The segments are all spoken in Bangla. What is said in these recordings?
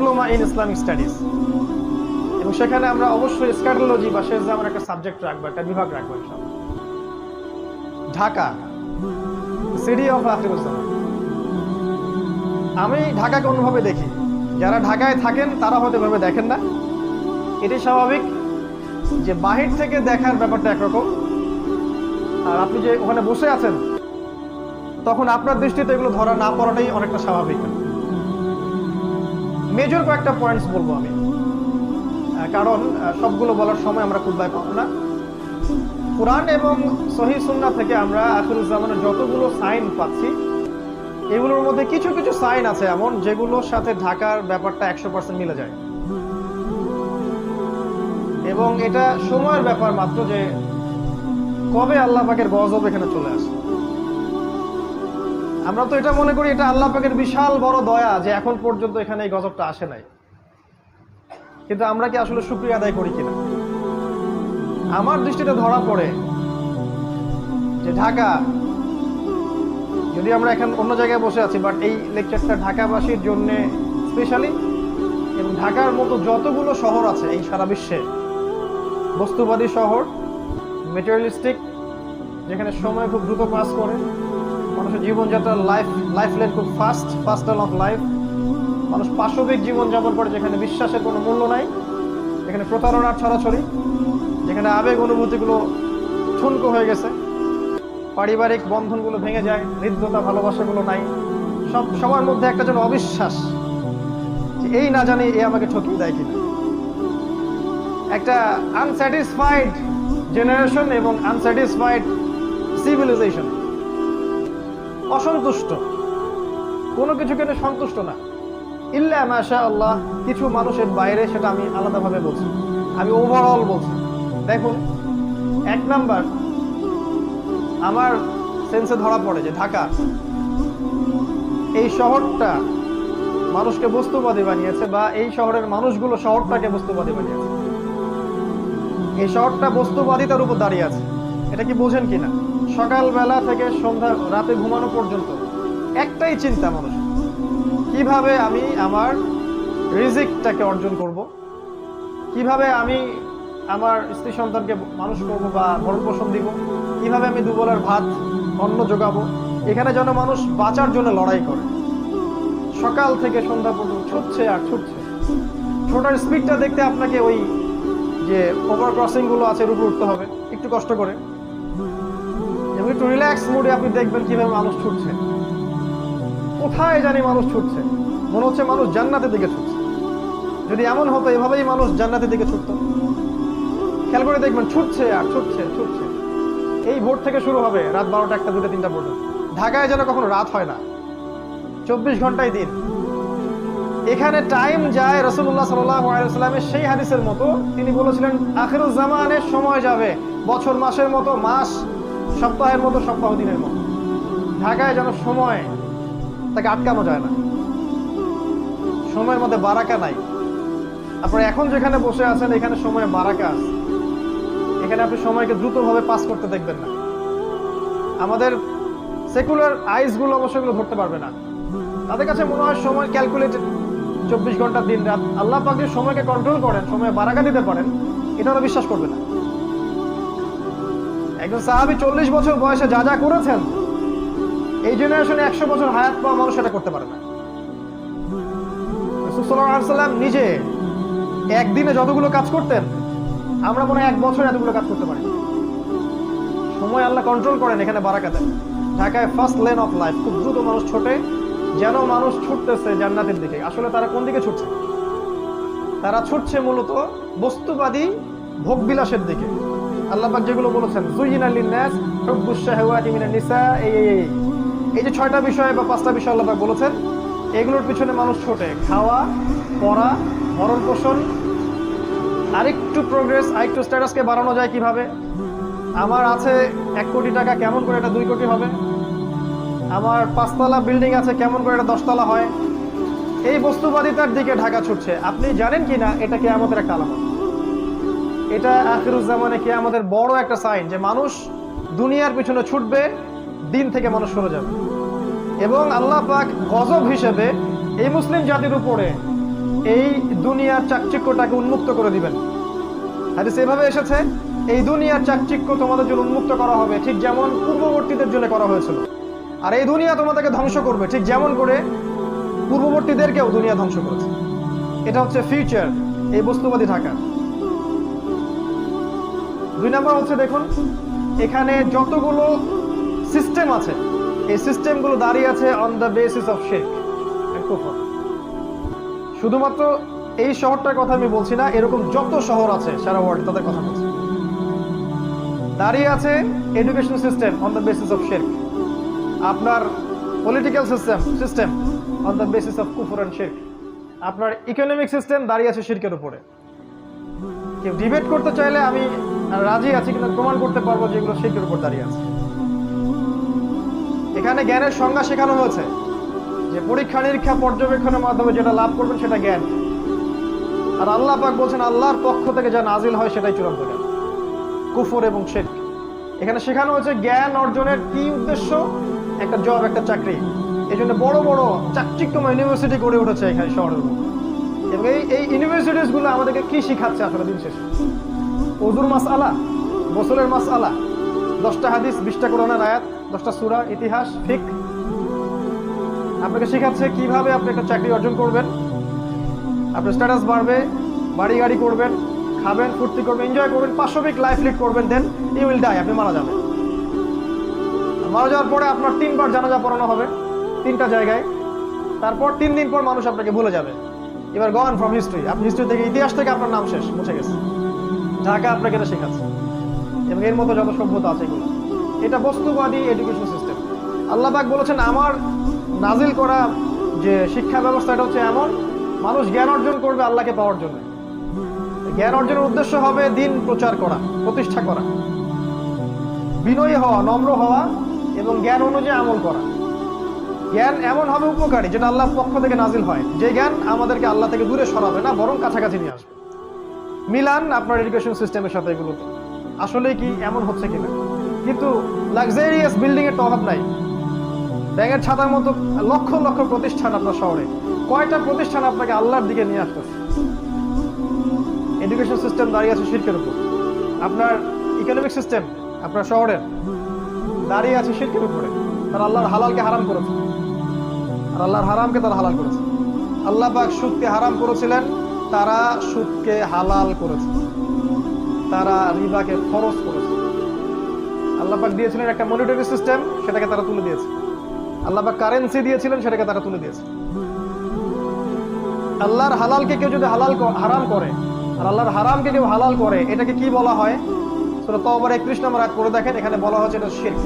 ডিপ্লোমা ইন ইসলামিক স্টাডিজ, এবং সেখানে আমরা অবশ্যই স্ক্যাটোলজি বা শেষ জামার একটা সাবজেক্ট রাখবো, একটা বিভাগ রাখবো ইনশাআল্লাহ। Dhaka, city of Akhiruzzaman. আমি ঢাকাকে অন্যভাবে দেখি, যারা ঢাকায় থাকেন তারা হয়তো এভাবে দেখেন না। এটি স্বাভাবিক যে বাহির থেকে দেখার ব্যাপারটা একরকম, আর আপনি যে ওখানে বসে আছেন তখন আপনার দৃষ্টিতে এগুলো ধরা না পড়াটাই অনেকটা স্বাভাবিক। মেজর কয়েকটা পয়েন্টস বলবো আমি, কারণ সবগুলো বলার সময় আমরা খুতবায় পাবো না। কুরআন এবং সহিহ সুন্নাহ থেকে আমরা আখিরুজ্জামানের যতগুলো সাইন পাচ্ছি, এগুলোর মধ্যে কিছু কিছু সাইন আছে এমন যেগুলোর সাথে ঢাকার ব্যাপারটা 100% মিলে যায়, এবং এটা সময়ের ব্যাপার মাত্র যে কবে আল্লাহ পাকের গজব এখানে চলে আসে। আমরা তো এটা মনে করি এটা আল্লাহ পাকের বিশাল বড় দয়া যে এখন পর্যন্ত এখানে এই গজবটা আসে নাই, কিন্তু আমরা কি আসলে শুকরিয়া আদায় করি কিনা? আমার দৃষ্টিতে ধরা পড়ে যে ঢাকা, যদি আমরা এখন অন্য জায়গায় বসে আছি, বাট এই লেকচারটা ঢাকাবাসীর জন্য স্পেশালি, এবং ঢাকার মতো যতগুলো শহর আছে এই সারা বিশ্বে, বস্তুবাদী শহর, মেটেরিয়ালিস্টিক, যেখানে সময় খুব দ্রুত পাস করে, মানুষের জীবনযাত্রার লাইফ লেন খুব ফাস্টার অফ লাইফ, মানুষ পাশবিক জীবনযাপন করে, যেখানে বিশ্বাসের কোনো মূল্য নাই, যেখানে প্রতারণার ছড়াছড়ি, যেখানে আবেগ অনুভূতিগুলো ঠুনকো হয়ে গেছে, পারিবারিক বন্ধনগুলো ভেঙে যায়, হৃদ্যতা ভালোবাসাগুলো নাই, সবার মধ্যে একটা যেন অবিশ্বাস যে এই না জানি এ আমাকে ঠকিয়ে দেয় কিনা, একটা আনস্যাটিসফাইড জেনারেশন এবং আনস্যাটিসফাইড সিভিলাইজেশন, অসন্তুষ্ট, কোনো কিছু কেন সন্তুষ্ট না, ইল্লা মাশা আল্লাহ, কিছু মানুষের বাইরে, সেটা আমি আলাদাভাবে বলছি, আমি ওভারঅল বলছি। দেখুন, এক নাম্বার আমার সেন্সে ধরা পড়ে যে ঢাকা, এই শহরটা মানুষকে বস্তুবাদী বানিয়েছে, বা এই শহরের মানুষগুলো শহরটাকে বস্তুবাদী বানিয়েছে। এই শহরটা বস্তুবাদিতার উপর দাঁড়িয়ে আছে, এটা কি বোঝেন কিনা? সকালবেলা থেকে সন্ধ্যা রাতে ঘুমানো পর্যন্ত একটাই চিন্তা মানুষ, কিভাবে আমি আমার রিজিকটাকে অর্জন করব, কিভাবে আমি আমার স্ত্রী সন্তানকে মানুষ করব বা ভরণ পোষণ দিব, কিভাবে আমি দুবেলার ভাত অন্ন যোগাবো। এখানে যেন মানুষ বাঁচার জন্য লড়াই করে, সকাল থেকে সন্ধ্যা পর্যন্ত ছুটছে আর ছুটছে। ছোটার স্পিডটা দেখতে আপনাকে ওই যে ওভার ক্রসিং গুলো আছে এর উপর উঠতে হবে একটু কষ্ট করে, এবং একটু রিল্যাক্স মুডে আপনি দেখবেন কিভাবে মানুষ ছুটছে, কোথায় জানি মানুষ ছুটছে, মনে হচ্ছে মানুষ জান্নাতের দিকে ছুটছে। যদি এমন হতো এভাবেই মানুষ জান্নাতের দিকে ছুটতো, খেয়াল করে দেখবেন ছুটছে আর ছুটছে ছুটছে। এই ভোর থেকে শুরু হবে রাত 12টা 1টা 2টা 3টা পর্যন্ত। ঢাকায় যেন কখনো রাত হয় না, 24 ঘন্টায় দিন। এখানে টাইম যায় রাসূলুল্লাহ সাল্লাল্লাহু আলাইহি ওয়াসাল্লামের সেই হাদিসের মতো, তিনি বলেছিলেন আখিরুজ্জামানের সময় যাবে বছর মাসের মতো, মাস সপ্তাহের মতো, সপ্তাহ দিনের মতো। ঢাকায় যেন সময় তাকে আটকানো যায় না, সময়ের মধ্যে বারাকা নাই। আপনারা এখন যেখানে বসে আছেন এখানে সময়ে বারাকা আছে, এখানে আপনি সময়কে দ্রুতভাবে পাস করতে দেখবেন না। আমাদের সেকুলার আইস গুলো অবশ্য এগুলো ধরতে পারবে না, তাদের কাছে মনে হয় সময় ক্যালকুলেটেড, 24 ঘন্টা দিন রাত। আল্লাহ পাক যে সময়কে কন্ট্রোল করেন, সময়ে বারাকা দিতে পারেন, এটা ওরা বিশ্বাস করবে না। একজন সাহাবী 40 বছর বয়সে যা যা করেছেন, এই জেনারেশনে 100 বছর হায়াত পাওয়া মানুষ সেটা করতে পারে না। রাসূল সাল্লাল্লাহু আলাইহি ওয়াসাল্লাম নিজে একদিনে যতগুলো কাজ করতেন, আমরা মনে হয় 1 বছর এতগুলো কাজ করতে পারি। সময় আল্লাহ কন্ট্রোল করেন, এখানে বারাকা দেন। ঢাকায় ফার্স্ট লেন অফ লাইফ, খুব দ্রুত মানুষ ছোটে, যেন মানুষ ছুটতেছে জান্নাতের দিকে। আসলে তারা কোন দিকে ছুটছে? তারা ছুটছে মূলত বস্তুবাদী ভোগবিলাসের দিকে। আল্লাহ পাক যেগুলো বলেছেন, যুয়িনা লিন-নাস হুব্বুশ শাহাওয়াতি মিনান নিসা, এই যে 6টা বিষয় বা 5টা বিষয় আল্লাহ পাক বলেছেন, এগুলোর পিছনে মানুষ ছোটে। খাওয়া, পড়া, ভরণ পোষণ, আরেকটু প্রোগ্রেস, আরেকটু স্ট্যাটাসকে বাড়ানো যায় কিভাবে, আমার আছে 1 কোটি টাকা, কেমন করে এটা 2 কোটি হবে, আমার 5 তলা বিল্ডিং আছে, কেমন করে এটা 10 তলা হয়। এই বস্তুবাদিতার দিকে ঢাকা ছুটছে। আপনি জানেন কি না এটা কিয়ামতের একটা আলামত, এটা আখিরুজ্জামানে কিয়ামতের বড় একটা সাইন, যে মানুষ দুনিয়ার পিছনে ছুটবে, দিন থেকে মানুষ সরে যাবে, এবং আল্লাহ পাক গজব হিসেবে এই মুসলিম জাতির উপরে এই দুনিয়ার চাকচিক্যটাকে উন্মুক্ত করে দিবেন। হাদিস এভাবে এসেছে, এই দুনিয়ার চাকচিক্য তোমাদের জন্য উন্মুক্ত করা হবে ঠিক যেমন পূর্ববর্তীদের জন্য করা হয়েছিল, আর এই দুনিয়া তোমাদেরকে ধ্বংস করবে ঠিক যেমন করে পূর্ববর্তীদেরকেও দুনিয়া ধ্বংস করেছে। এটা হচ্ছে ফিউচার, এই বস্তুবাদী থাকা। 2 নম্বর হচ্ছে, দেখুন এখানে যতগুলো সিস্টেম আছে, এই সিস্টেমগুলো দাঁড়িয়ে আছে অন দ্য বেসিস অফ শিরক এন্ড কুফর। শুধুমাত্র এই শহরটার কথা আমি বলছি না, এরকম যত শহর আছে সারা ওয়ার্ল্ড তাদের কথা বলছি। দাঁড়িয়ে আছে education system on the basis of শিরক, আপনার political system on the basis of কুফর এন্ড শিরক, আপনার ইকোনমিক সিস্টেম দাঁড়িয়ে আছে শিরকের উপরে। কেউ ডিবেট করতে চাইলে আমি রাজি আছি, কিন্তু প্রমাণ করতে পারবো যে এগুলো শিরকের উপর দাঁড়িয়ে আছে। এখানে জ্ঞানের সংজ্ঞা শেখানো হয়েছে যে পরীক্ষা নিরীক্ষা পর্যবেক্ষণের মাধ্যমে যেটা লাভ করবেন সেটা জ্ঞান, আর আল্লাহ পাক বলছেন আল্লাহর পক্ষ থেকে যা নাজিল হয় সেটাই চূড়ান্ত জ্ঞান। কুফর এবং শিরক এখানে শেখানো হয়েছে জ্ঞান অর্জনের কি উদ্দেশ্য, একটা জব, একটা চাকরি। এই জন্য বড় বড় চাকচিক্যময় ইউনিভার্সিটি গড়ে উঠেছে এখানে শহরের মধ্যে। এবং এই ইউনিভার্সিটিসগুলো আমাদেরকে কি শিখাচ্ছে আসলে দিন শেষে? ওযুর মাসআলা, গোসলের মাসআলা, 10টা হাদিস, 20টা কোরআনের আয়াত, 10টা সূরা, ইতিহাস, ফিকহ। আপনাকে শেখাচ্ছে কিভাবে আপনি একটা চাকরি অর্জন করবেন, আপনার স্ট্যাটাস বাড়বে, বাড়ি গাড়ি করবেন, খাবেন, ফুর্তি করবেন, এনজয় করবেন, পাশবিক লাইফ লিড করবেন, দেন ইউ উইল ডাই, আপনি মারা যাবেন। মারা যাওয়ার পরে আপনার 3 বার জানাজা পড়ানো হবে 3টা জায়গায়, তারপর 3 দিন পর মানুষ আপনাকে ভুলে যাবে। এবার গন ফ্রম হিস্ট্রি, আপনি হিস্ট্রি থেকে, ইতিহাস থেকে আপনার নাম শেষ, মুছে গেছে। ঢাকা আপনাকে এটা শেখাচ্ছে, এবং এর মতো যত সভ্যতা আছে এগুলো। এটা বস্তুবাদী এডুকেশন সিস্টেম। আল্লাহ পাক বলেছেন আমার নাজিল করা যে শিক্ষা ব্যবস্থা এটা হচ্ছে এমন, মানুষ জ্ঞান অর্জন করবে আল্লাহকে পাওয়ার জন্য। জ্ঞান অর্জনের উদ্দেশ্য হবে দিন প্রচার করা, প্রতিষ্ঠা করা, বিনয়ী হওয়া, নম্র হওয়া এবং জ্ঞান অনুযায়ী আমল করা। জ্ঞান এমন হবে উপকারী যেটা আল্লাহর পক্ষ থেকে নাজিল হয়, যে জ্ঞান আমাদেরকে আল্লাহ থেকে দূরে সরাবে না, বরং কাছাকাছি নিয়ে আসবে। মিলান আপনার এডুকেশন সিস্টেমের সাথে এগুলোতে আসলে কি এমন হচ্ছে কিনা। কিন্তু লাক্সারিয়াস বিল্ডিং এর তো অভাব নাই, ব্যাঙের ছাতার মতো লক্ষ লক্ষ প্রতিষ্ঠান আপনার শহরে। কয়টা প্রতিষ্ঠান আপনাকে আল্লাহর দিকে নিয়ে আসতেছে? এডুকেশন সিস্টেম দাঁড়িয়ে আছে শিরকের উপর। আপনার ইকোনমিক সিস্টেম আপনার শহরের দাঁড়িয়ে আছে শিরকের উপরে। তারা আল্লাহর হালালকে হারাম করেছে, আর আল্লাহর হারামকে তারা হালাল করেছে। আল্লাহ পাক সুদকে হারাম করেছিলেন, তারা সুদকে হালাল করেছে। তারা রিবাকে ফরজ করেছে। আল্লাহ পাক দিয়েছিলেন একটা মনিটারি সিস্টেম, সেটাকে তারা তুলে দিয়েছে। আল্লাহ পাক কারেন্সি দিয়েছিলেন, সেটাকে তারা তুলে দিয়েছে। আল্লাহর হালালকে কেউ যদি হারাম করে, আর আল্লাহর হারামকে কেউ হালাল করে, এটাকে কি বলা হয়? সূরা তাওবার 31 নম্বর আয়াত পড়ে দেখেন, এখানে বলা হচ্ছে এটা শিরক।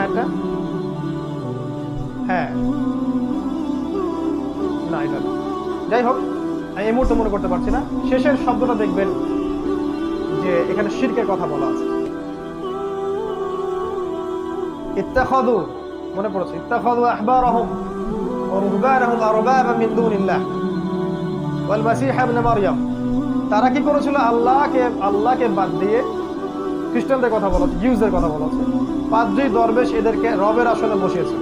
এটা হ্যাঁ না, এটা যাই হোক, আমি এই মুহূর্তে মনে করতে পারছি না। শেষের শব্দটা দেখবেন যে এখানে শিরকের কথা বলা আছে। ইত্তাখাযু, মনে পড়ছে, ইত্তাখাযু আহবারহুম ওয়া রুহবানহুম আরবাবা মিন দুনিল্লাহ ওয়াল মাসীহ ইবনে মারইয়াম। তারা কি করেছিল? আল্লাহকে বাদ দিয়ে, খ্রিস্টানদের কথা বলা হচ্ছে, জিউসদের কথা বলা হচ্ছে, পাদ্রী দরবেশ এদেরকে রবের আসনে বসিয়েছে।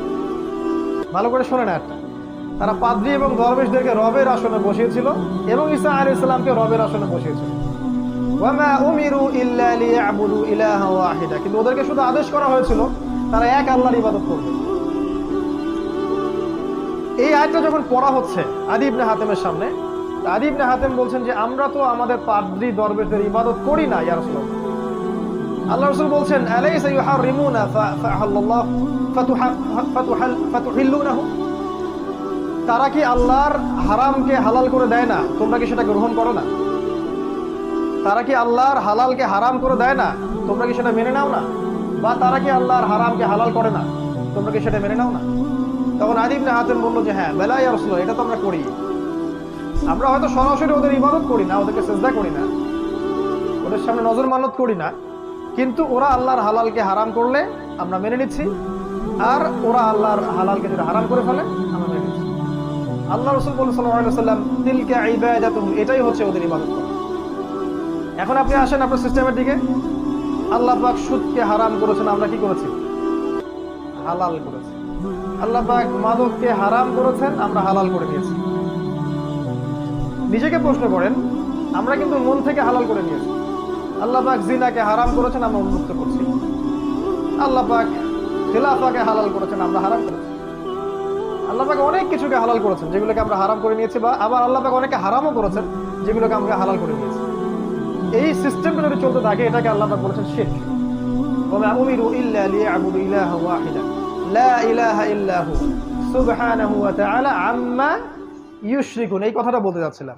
ভালো করে শোনেন একটা, তারা পাদ্রী এবং দরবেশদেরকে রবের আসনে বসিয়েছিল এবং ঈসা আলাইহিস সালামকে রবের আসনে বসিয়েছিল। ওয়া মা উমিরু ইল্লা লিয়াবুদু ইলাহা ওয়াহিদা, কিন্তু ওদেরকে শুধু আদেশ করা হয়েছিল তারা এক আল্লাহর ইবাদত করবে। এই আয়াতটা যখন পড়া হচ্ছে আদী ইবনে হাতেমের সামনে, আদী ইবনে হাতেম বলছেন যে আমরা তো আমাদের পাদ্রী দরবেশদের ইবাদত করি না ইয়া রাসূলুল্লাহ। আল্লাহ রাসূল বলছেন আলাইসা ইউহারিমুনা ফাআহাল্লাহু ফাতুহিল্লুনাহু, তারা কি আল্লাহর হারামকে হালাল করে দেয় না, তোমরা কি সেটা গ্রহণ করো না? তারা কি আল্লাহর হালালকে হারাম করে দেয় না, তোমরা কি সেটা মেনে নাও না? বা তারা কি আল্লাহর হারামকে হালাল করে না, তোমরা কি সেটা মেনে নাও না? তখন আদী ইবনে হাতেম বলল যে হ্যাঁ, বেলা ইয়া রাসূলুল্লাহ, এটা তো আমরা করি। আমরা হয়তো সরাসরি ওদের ইবাদত করি না, ওদেরকে সিজদা করি না, ওদের সামনে নজর মানত করি না, কিন্তু ওরা আল্লাহর হালালকে হারাম করলে আমরা মেনে নিচ্ছি, আর ওরা আল্লাহর হালালকে যদি হারাম করে ফেলে আমরা মেনে নিচ্ছি। আল্লাহ রাসূল সাল্লাল্লাহু আলাইহি ওয়াসাল্লাম তিলকা ইবাদাতুহুম, এটাই হচ্ছে ওদের ইবাদত করা। এখন আপনি আসেন আপনার সিস্টেমের দিকে। আল্লাহ পাক সুদকে হারাম করেছেন, আমরা কি করেছি? হালাল করেছি। আল্লাহ পাক মাদককে হারাম করেছেন, আমরা হালাল করে দিয়েছি। নিজেকে প্রশ্ন করেন, আমরা কিন্তু মন থেকে হালাল করে নিয়েছি। আল্লাহ পাক জিনাকে হারাম করেছেন, আমরা উন্মুক্ত করছি। আল্লাহ পাক খিলাফাকে হালাল করেছেন, আমরা হারাম করেছি। আল্লাহ পাক অনেক কিছুকে হালাল করেছেন যেগুলোকে আমরা হারাম করে নিয়েছি, বা আবার আল্লাহ পাক অনেকে হারামও করেছেন যেগুলোকে আমরা হালাল করে নিয়েছি। এই সিস্টেমটা যদি চলতে থাকে, এটাকে আল্লাহ পাক বলেছেন শিরক। ওয়া উমিরু ইল্লা লিয়াবুদু ইলাহা ওয়াহিদা লা ইলাহা ইল্লা হু সুবহানাহু ওয়া তাআলা আম্মা ইউশরিকুন। এই কথাটা বলতে যাচ্ছিলাম,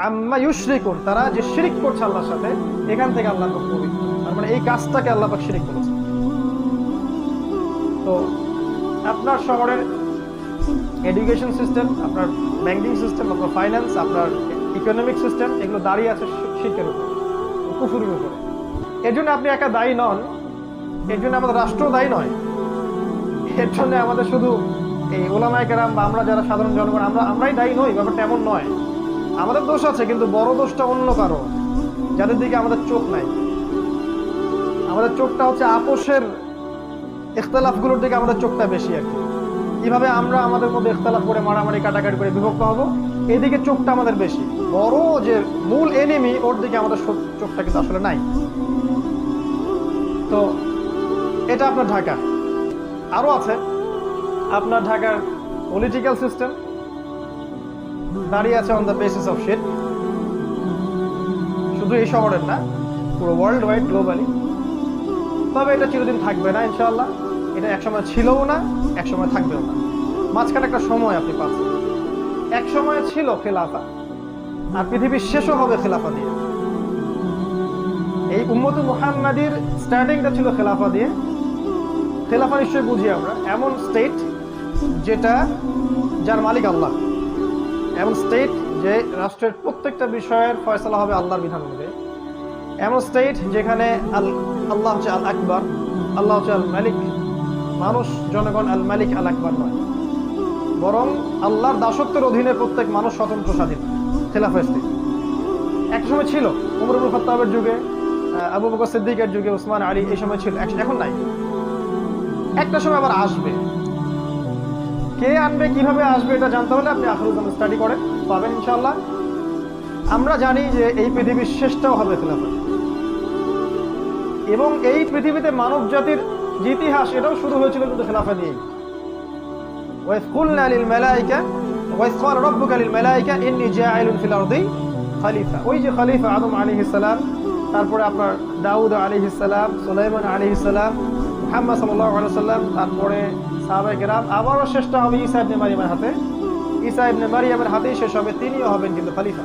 আম্মা ইউশরিকুন, তারা যে শিরক করছে আল্লাহর সাথে, এখান থেকে আল্লাহ পাক পবিত্র। তার মানে এই কাজটাকে আল্লাহ পাক শিরক করেছেন। তো আপনার শহরের এডুকেশন সিস্টেম, আপনার ব্যাংকিং সিস্টেম, আপনার ফাইন্যান্স, আপনার ইকোনমিক সিস্টেম, এগুলো দাঁড়িয়ে আছে শিরকের উপর, কুফরের উপরে। এর জন্য আপনি একা দায়ী নন, এর জন্য আমাদের রাষ্ট্র দায়ী নয়, এর জন্য আমাদের শুধু এই ওলামায়ে কেরাম বা আমরা যারা সাধারণ জনগণ আমরাই দায়ী নই, ব্যাপারটা এমন নয়। আমাদের দোষ আছে, কিন্তু বড় দোষটা অন্য কারো, যাদের দিকে আমাদের চোখ নাই। আমাদের চোখটা হচ্ছে আপোষের ইখতিলাফগুলোর দিকে আমাদের চোখটা বেশি আর কি। কিভাবে আমরা আমাদের মধ্যে ইখতিলাফ করে মারামারি কাটাকাটি করে বিভক্ত হব, এদিকে চোখটা আমাদের বেশি। বড় যে মূল এনিমি, ওর দিকে আমাদের চোখটা কিন্তু আসলে নাই। তো এটা আপনার ঢাকা। আরো আছে আপনার ঢাকার পলিটিক্যাল সিস্টেম, দাঁড়িয়ে আছে অন দ্য বেসিস অফ শিরক। শুধু এই শহরের না, পুরো ওয়ার্ল্ড ওয়াইড, গ্লোবালি। তবে এটা চিরদিন থাকবে না ইনশাআল্লাহ। এটা একসময় ছিলও না, একসময় থাকবেও না। মাঝখানে একটা সময় আপনি পাচ্ছেন। এক সময় ছিল খেলাফা, আর পৃথিবীর শেষও হবে খেলাফা দিয়ে। এই উম্মতে মুহাম্মাদির স্টার্টিংটা ছিল খেলাফা দিয়ে। খেলাফা নিশ্চয়ই বুঝি আমরা, এমন স্টেট যেটা, যার মালিক আল্লাহ, এমন স্টেট যে রাষ্ট্রের প্রত্যেকটা বিষয়ের ফয়সালা হবে আল্লাহর বিধান অনুযায়ী, এমন স্টেট যেখানে আল্লাহ হচ্ছে আল আকবর, আল্লাহ হচ্ছে আল মালিক, মানুষ জনগণ আল মালিক আল আকবর নয়, বরং আল্লাহর দাসত্বের অধীনে প্রত্যেক মানুষ স্বতন্ত্র স্বাধীন। খেলাফা স্টেট এক সময় ছিল, উমর ইবনে খাত্তাবের যুগে, আবু বকর সিদ্দিকের যুগে, উসমান আলী, এই সময় ছিল, এখন নাই। একটা সময় আবার আসবে। কে আনবে, কিভাবে আসবে, এটা জানতে হলে আপনি আখিরুল জামান স্টাডি করেন, পাবেন ইনশাআল্লাহ। আমরা জানি যে এই পৃথিবীর শেষটাও হবে খেলাফা, এবং এই পৃথিবীতে মানব জাতির যে ইতিহাস, এটাও শুরু হয়েছিল কিন্তু খেলাফা দিয়েই। ওয়াইজ কুলনা লিল মালাইকা ওয়াইজ ক্বালা রাব্বুকা লিল মালাইকা ইন্নী জাইলুন ফিল আরদি খলিফা। ওই যে খলিফা আদম আলাইহিস সালাম, তারপরে আপনার দাউদ আলাইহিস সালাম, সুলাইমান আলাইহিস সালাম, মুহাম্মদ সাল্লাল্লাহু আলাইহি সাল্লাম, তারপরে সাহাবায়ে কেরাম, আবারও শেষটা হবে ঈসা ইবনে মারইয়ামের হাতে। ঈসা ইবনে মারইয়ামের হাতেই শেষ হবে, তিনিও হবেন কিন্তু খলিফা।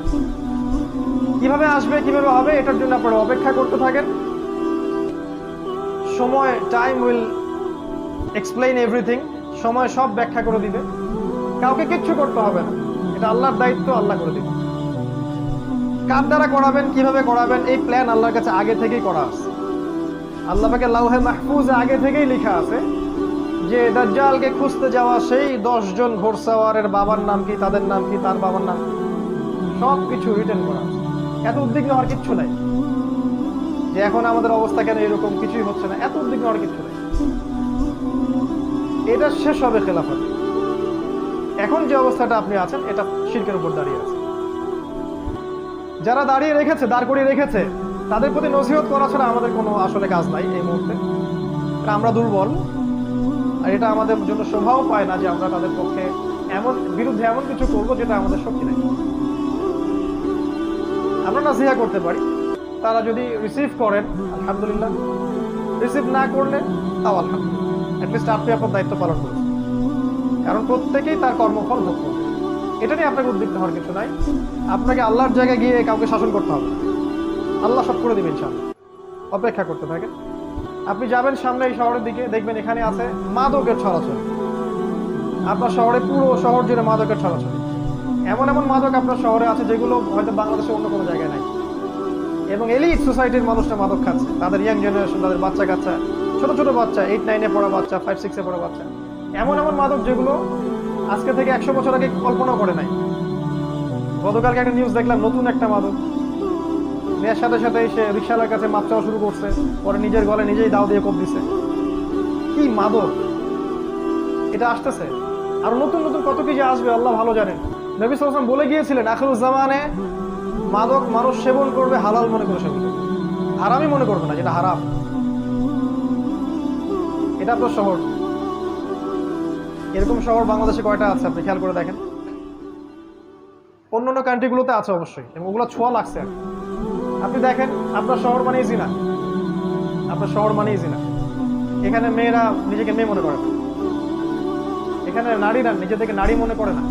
কিভাবে আসবে, কিভাবে হবে, এটার জন্য আপনারা অপেক্ষা করতে থাকেন। সময়, টাইম উইল এক্সপ্লেইন এভরিথিং। সময় সব ব্যাখ্যা করে দিবে, কাউকে কিচ্ছু করতে হবে না, এটা আল্লাহর দায়িত্ব, আল্লাহ করে দিবে। কার দ্বারা করাবেন, কিভাবে করাবেন, এই প্ল্যান আল্লাহর কাছে আগে থেকেই করা আছে। আল্লাহ পাকের লাউহে মাহফুজে আগে থেকেই লেখা আছে যে দাজ্জালকে খুঁজতে যাওয়া সেই 10 জন ঘোড়সাওয়ারের বাবার নাম কি, তাদের নাম কি, তার বাবার নাম, সব কিছু রিটেন করা আছে। এত উদ্বিগ্ন হওয়ার কিচ্ছু নাই যে এখন আমাদের অবস্থা কেন এরকম, কিছুই হচ্ছে না, এত উদ্বিগ্ন হওয়ার কিচ্ছু নাই। এটা শেষ হবে খেলাফত। এখন যে অবস্থাটা আপনি আছেন, এটা শিরকের উপর দাঁড়িয়ে আছে। যারা দাঁড়িয়ে রেখেছে, দাঁড় করিয়ে রেখেছে, তাদের প্রতি নসিহত করা ছাড়া আমাদের কোনো আসলে কাজ নাই এই মুহূর্তে। আমরা দুর্বল, আর এটা আমাদের জন্য শোভাও পায় না যে আমরা তাদের পক্ষে বিরুদ্ধে এমন কিছু করবো যেটা আমাদের শক্তি নেই। আমরা নাসিহা করতে পারি, তারা যদি রিসিভ করেন আলহামদুলিল্লাহ, রিসিভ না করলে তাও আলহামদুলিল্লাহ, অ্যাটলিস্ট আপনি আপনার দায়িত্ব পালন করেছেন। কারণ প্রত্যেকেই তার কর্মফল ভোগ করবে, এটা নিয়ে আপনাকে উদ্বিগ্ন হওয়ার কিছু নাই। আপনাকে আল্লাহর জায়গায় গিয়ে কাউকে শাসন করতে হবে, আল্লাহ সব করে দিবেন ইনশাআল্লাহ। অপেক্ষা করতে থাকেন। আপনি যাবেন সামনে এই শহরের দিকে, দেখবেন এখানে আছে মাদকের ছড়াছড়ি। আপনার শহরে, পুরো শহর জুড়ে মাদকের ছড়াছড়ি। এমন এমন মাদক আপনার শহরে আছে যেগুলো হয়তো বাংলাদেশে অন্য কোনো জায়গায় নাই। এবং এলিট সোসাইটির মানুষরা মাদক খাচ্ছে, তাদের ইয়াং জেনারেশন, তাদের বাচ্চা কাচ্চা, ছোট ছোট বাচ্চা, 8-9-এ পড়া বাচ্চা, 5-6-এ পড়া বাচ্চা, এমন এমন মাদক যেগুলো আজকে থেকে 100 বছর আগে কল্পনা করে নাই। গতকালকে একটা নিউজ দেখলাম, নতুন একটা মাদক, মেয়ের সাথে সাথে সে রিকশালার কাছে মাপ চাওয়া শুরু করছে, পরে নিজের গলে নিজেই দাও দিয়ে কোপ দিছে। কি মাদক! এটা আসতেছে, আর নতুন নতুন কত কি যে আসবে আল্লাহ ভালো জানেন। নবী সাল্লাল্লাহু আলাইহি ওয়াসাল্লাম বলে গিয়েছিলেন আখিরুজ জামানে মাদক মানুষ সেবন করবে হালাল মনে করে সেবন করবে, হারামই মনে করবে না, যেটা হারাম। এটা আপনার শহর। এরকম শহর বাংলাদেশে কয়টা আছে আপনি খেয়াল করে দেখেন। অন্যান্য কান্ট্রিগুলোতে আছে অবশ্যই, এবং ওগুলো ছোঁয়া লাগছে। আপনি দেখেন আপনার শহর মানেই জিনা, আপনার শহর মানেই জিনা। এখানে মেয়েরা নিজেকে মেয়ে মনে করে না, এখানে নারীরা নিজে থেকে নারী মনে করে না,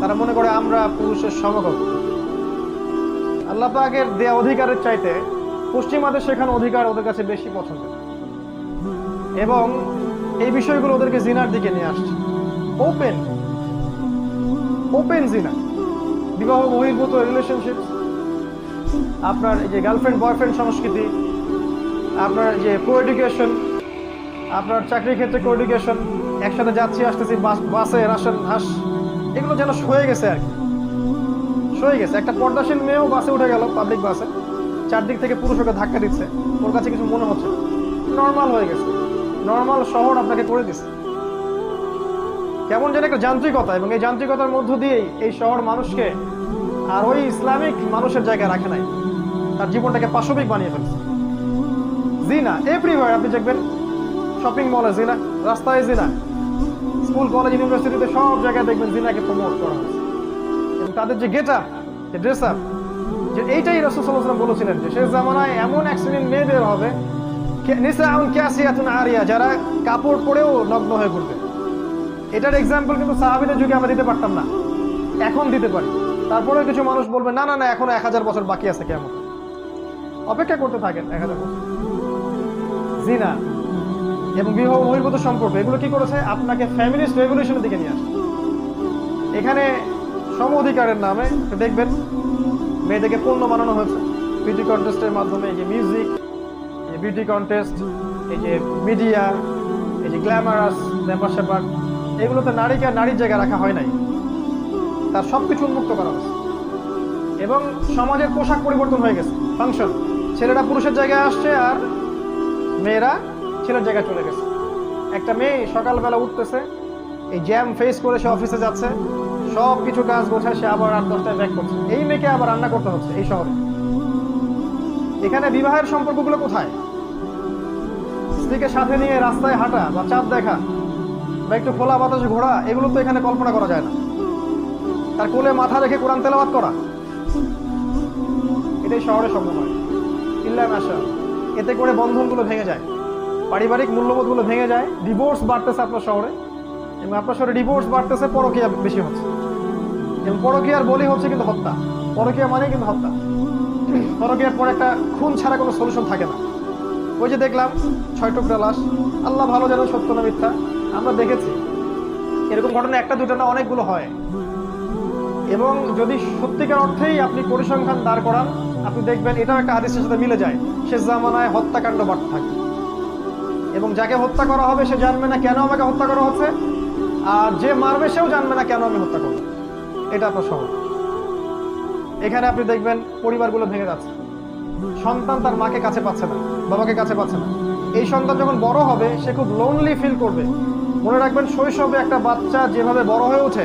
তারা মনে করে আমরা পুরুষের সমকক্ষ। আল্লাহ পাকের দেয়া অধিকারের চাইতে পশ্চিমাদের শেখানো অধিকার ওদের কাছে বেশি পছন্দ, এবং এই বিষয়গুলো ওদেরকে জিনার দিকে নিয়ে আসছে। ওপেন ওপেন জিনা, বিবাহ বহির্ভূত রিলেশনশিপ, আপনার এই যে গার্লফ্রেন্ড বয়ফ্রেন্ড সংস্কৃতি, আপনার যে কো এডুকেশন, আপনার চাকরির ক্ষেত্রে কো এডুকেশন, একসাথে যাচ্ছি আসতেছি বাসে রাশন হাস, এগুলো যেন সয়ে গেছে আর কি, সয়ে গেছে। একটা পর্দাশীল মেয়েও বাসে উঠে গেল, পাবলিক বাসে, চারদিক থেকে পুরুষ ওকে ধাক্কা দিচ্ছে, ওর কাছে কিছু মনে হচ্ছে, নর্মাল হয়ে গেছে। নর্মাল শহর আপনাকে করে দিচ্ছে কেমন যেন একটা যান্ত্রিকতা, এবং এই যান্ত্রিকতার মধ্য দিয়েই এই শহর মানুষকে আর ওই ইসলামিক মানুষের জায়গায় রাখে নাই, তার জীবনটাকে পাশবিক বানিয়ে ফেলছে। জিনা এভরিওয়্যার, আপনি দেখবেন শপিং মলে জিনা, রাস্তায় জিনা, স্কুল কলেজ ইউনিভার্সিটিতে সব জায়গায় দেখবেন জিনাকে প্রমোট করা হচ্ছে। এবং তাদের যে গেট আপ, যে ড্রেস আপ, যে এইটাই রাসূল সাল্লাল্লাহু আলাইহি ওয়াসাল্লাম বলেছিলেন যে শেষ জামানায় এমন এক শ্রেণীর মেয়ে বের হবে, নিসাউন কাসিয়াতুন আরিয়া, যারা কাপড় পরেও নগ্ন হয়ে ঘুরবে। এটার এক্সাম্পল কিন্তু সাহাবীদের যুগে আমরা দিতে পারতাম না, এখন দিতে পারি। তারপরেও কিছু মানুষ বলবে না না না, এখনো 1000 বছর বাকি আছে কিয়ামত, অপেক্ষা করতে থাকেন 1000 বছর। জিনা এবং বিবাহ বহির্ভূত সম্পর্ক, এগুলো কি করেছে? আপনাকে ফ্যামিলিস্ট রেভলিউশনের দিকে নিয়ে আসে। এখানে সম অধিকারের নামে দেখবেন মেয়েদেরকে পণ্য বানানো হয়েছে বিউটি কন্টেস্টের মাধ্যমে। এই যে মিউজিক, এই যে বিউটি কন্টেস্ট, এই যে মিডিয়া, এই যে গ্ল্যামারাস ব্যাপার স্যাপার, এগুলোতে নারীকে নারীর জায়গায় রাখা হয় নাই, তার সব কিছু উন্মুক্ত করা হয়েছে। এবং সমাজের পোশাক পরিবর্তন হয়ে গেছে, ফাংশন, ছেলেরা পুরুষের জায়গায় আসছে আর মেয়েরা ছেলের জায়গায় চলে গেছে। একটা মেয়ে সকালবেলা উঠতেছে, এই জ্যাম ফেস করে সে অফিসে যাচ্ছে, সব কিছু কাজ গোছায়, সে আবার 8-10টায় ব্যাক করছে। এই মেয়েকে আবার রান্না করতে হচ্ছে এই শহরে। এখানে বিবাহের সম্পর্কগুলো কোথায়? স্ত্রীকে সাথে নিয়ে রাস্তায় হাঁটা বা চাঁদ দেখা বা একটু খোলা বাতাসে ঘোরা, এগুলো তো এখানে কল্পনা করা যায় না। তার কোলে মাথা রেখে কোরআন তেলাওয়াত করা, এটাই শহরে সম্ভব হয় ইল্লা মাশা। এতে করে বন্ধনগুলো ভেঙে যায়, পারিবারিক মূল্যবোধগুলো ভেঙে যায়। ডিভোর্স বাড়তেছে আপনার শহরে, এবং আপনার শহরে ডিভোর্স বাড়তেছে, পরকীয়া বেশি হচ্ছে, এবং পরকীয়ার বলি হচ্ছে কিন্তু হত্যা। পরকীয়া মানে কিন্তু হত্যা। পরকীয়ার পর একটা খুন ছাড়া কোনো সলিউশন থাকে না। ওই যে দেখলাম 6 টুকরা লাশ, আল্লাহ ভালো জানো সত্য না মিথ্যা, আমরা দেখেছি। এরকম ঘটনা একটা দুটো না, অনেকগুলো হয়। এবং যদি সত্যিকার অর্থেই আপনি পরিসংখ্যান দাঁড় করান, আপনি দেখবেন এটাও একটা হাদিসের সাথে মিলে যায়। শেষ জামানায় হত্যাকাণ্ড বাড়তে থাকে, এবং যাকে হত্যা করা হবে সে জানবে না কেন আমাকে হত্যা করা হচ্ছে, আর যে মারবে সেও জানবে না কেন আমি হত্যা করবো। এটা আপনার শহর। এখানে আপনি দেখবেন পরিবারগুলো ভেঙে যাচ্ছে, সন্তান তার মাকে কাছে পাচ্ছে না, বাবাকে কাছে পাচ্ছে না। এই সন্তান যখন বড় হবে সে খুব লোনলি ফিল করবে। মনে রাখবেন শৈশবে একটা বাচ্চা যেভাবে বড় হয়ে ওঠে,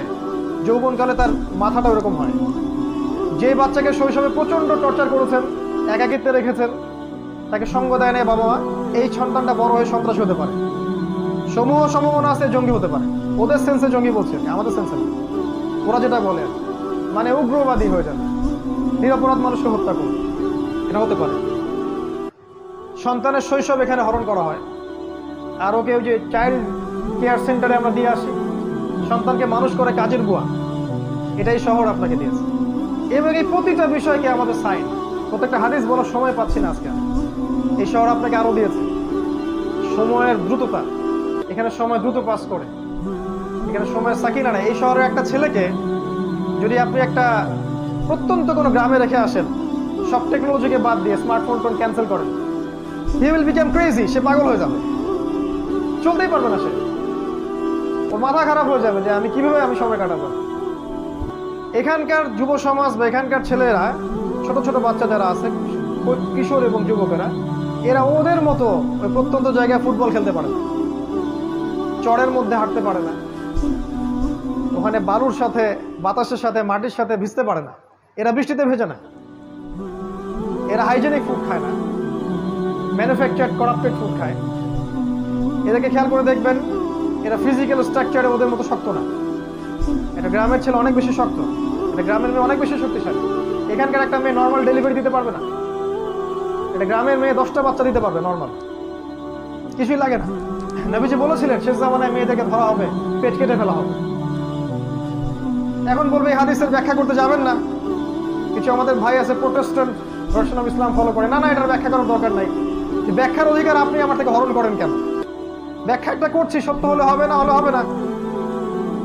যৌবনকালে তার মাথাটা ওরকম হয়। যে বাচ্চাকে শৈশবে প্রচন্ড টর্চার করেছেন, একাকিত্বে রেখেছেন, তাকে সঙ্গ দেয় নেই বাবা মা, এই সন্তানটা বড় হয়ে সন্ত্রাসী হতে পারে। সমূহ সম্ভাবনা আছে জঙ্গি হতে পারে। ওদের সেন্সে জঙ্গি বলছে, আমাদের সেন্সে না। ওরা যেটা বলে মানে উগ্রবাদী হয়ে যাবে, নিরপরাধ মানুষকে হত্যা করবে, এটা হতে পারে। সন্তানের শৈশব এখানে হরণ করা হয়। আর ওকে ওই যে চাইল্ড কেয়ার সেন্টারে আমরা দিয়ে আসি, সন্তানকে মানুষ করে কাজের বুয়া, এটাই শহর আপনাকে দিয়েছে। এবং এই প্রতিটা বিষয়কে আমাদের সাইন, প্রত্যেকটা হাদিস বলার সময় পাচ্ছি না আজকে। এই শহর আপনাকে আরো দিয়েছে সময়ের দ্রুততা, এখানে সময় দ্রুত পাস করে, এখানে সময়ের সাকিনা নেই। এই শহরের একটা ছেলেকে যদি আপনি একটা প্রত্যন্ত কোনো গ্রামে রেখে আসেন, সব টেকনোলজিকে বাদ দিয়ে স্মার্টফোন টোন ক্যান্সেল করেন, হি উইল বিকাম ক্রেজি, সে পাগল হয়ে যাবে, চলতেই পারবে না সে, ওর মাথা খারাপ হয়ে যাবে যে আমি কিভাবে সময় কাটাবো। এখানকার যুব সমাজ বা এখানকার ছেলেরা, ছোট ছোট বাচ্চা যারা আছে, কিশোর এবং যুবকেরা, এরা ওদের মতো ওই প্রত্যন্ত জায়গায় ফুটবল খেলতে পারে না, চড়ের মধ্যে হাঁটতে পারে না, ওখানে বালুর সাথে, বাতাসের সাথে, মাটির সাথে ভিজতে পারে না। এরা বৃষ্টিতে ভেজে না। এরা হাইজেনিক ফুড খায় না, ম্যানুফ্যাকচার্ড করাপ্টেড ফুড খায়। এদেরকে খেয়াল করে দেখবেন, এরা ফিজিক্যাল স্ট্রাকচারে ওদের মতো শক্ত না। এটা গ্রামের ছেলে অনেক বেশি শক্ত, এটা গ্রামের মেয়ে অনেক বেশি শক্তিশালী। এখানকার একটা মেয়ে নর্মাল ডেলিভারি দিতে পারবে না, এটা গ্রামের মেয়ে 10টা বাচ্চা দিতে পারবে নর্মাল, কিছুই লাগে না। নবীজি বলেছিলেন শেষ জামানায় মেয়েদেরকে ধরা হবে, পেট কেটে ফেলা হবে। এখন বলবে এই হাদিসের ব্যাখ্যা করতে যাবেন না। কিছু আমাদের ভাই আছে Protestant version of Islam follow করে, না না এটার ব্যাখ্যা করার দরকার নাই। ব্যাখ্যার অধিকার আপনি আমার থেকে হরণ করেন কেন? ব্যাখ্যা একটা করছি, সত্য হলে হবে, না হলে হবে না।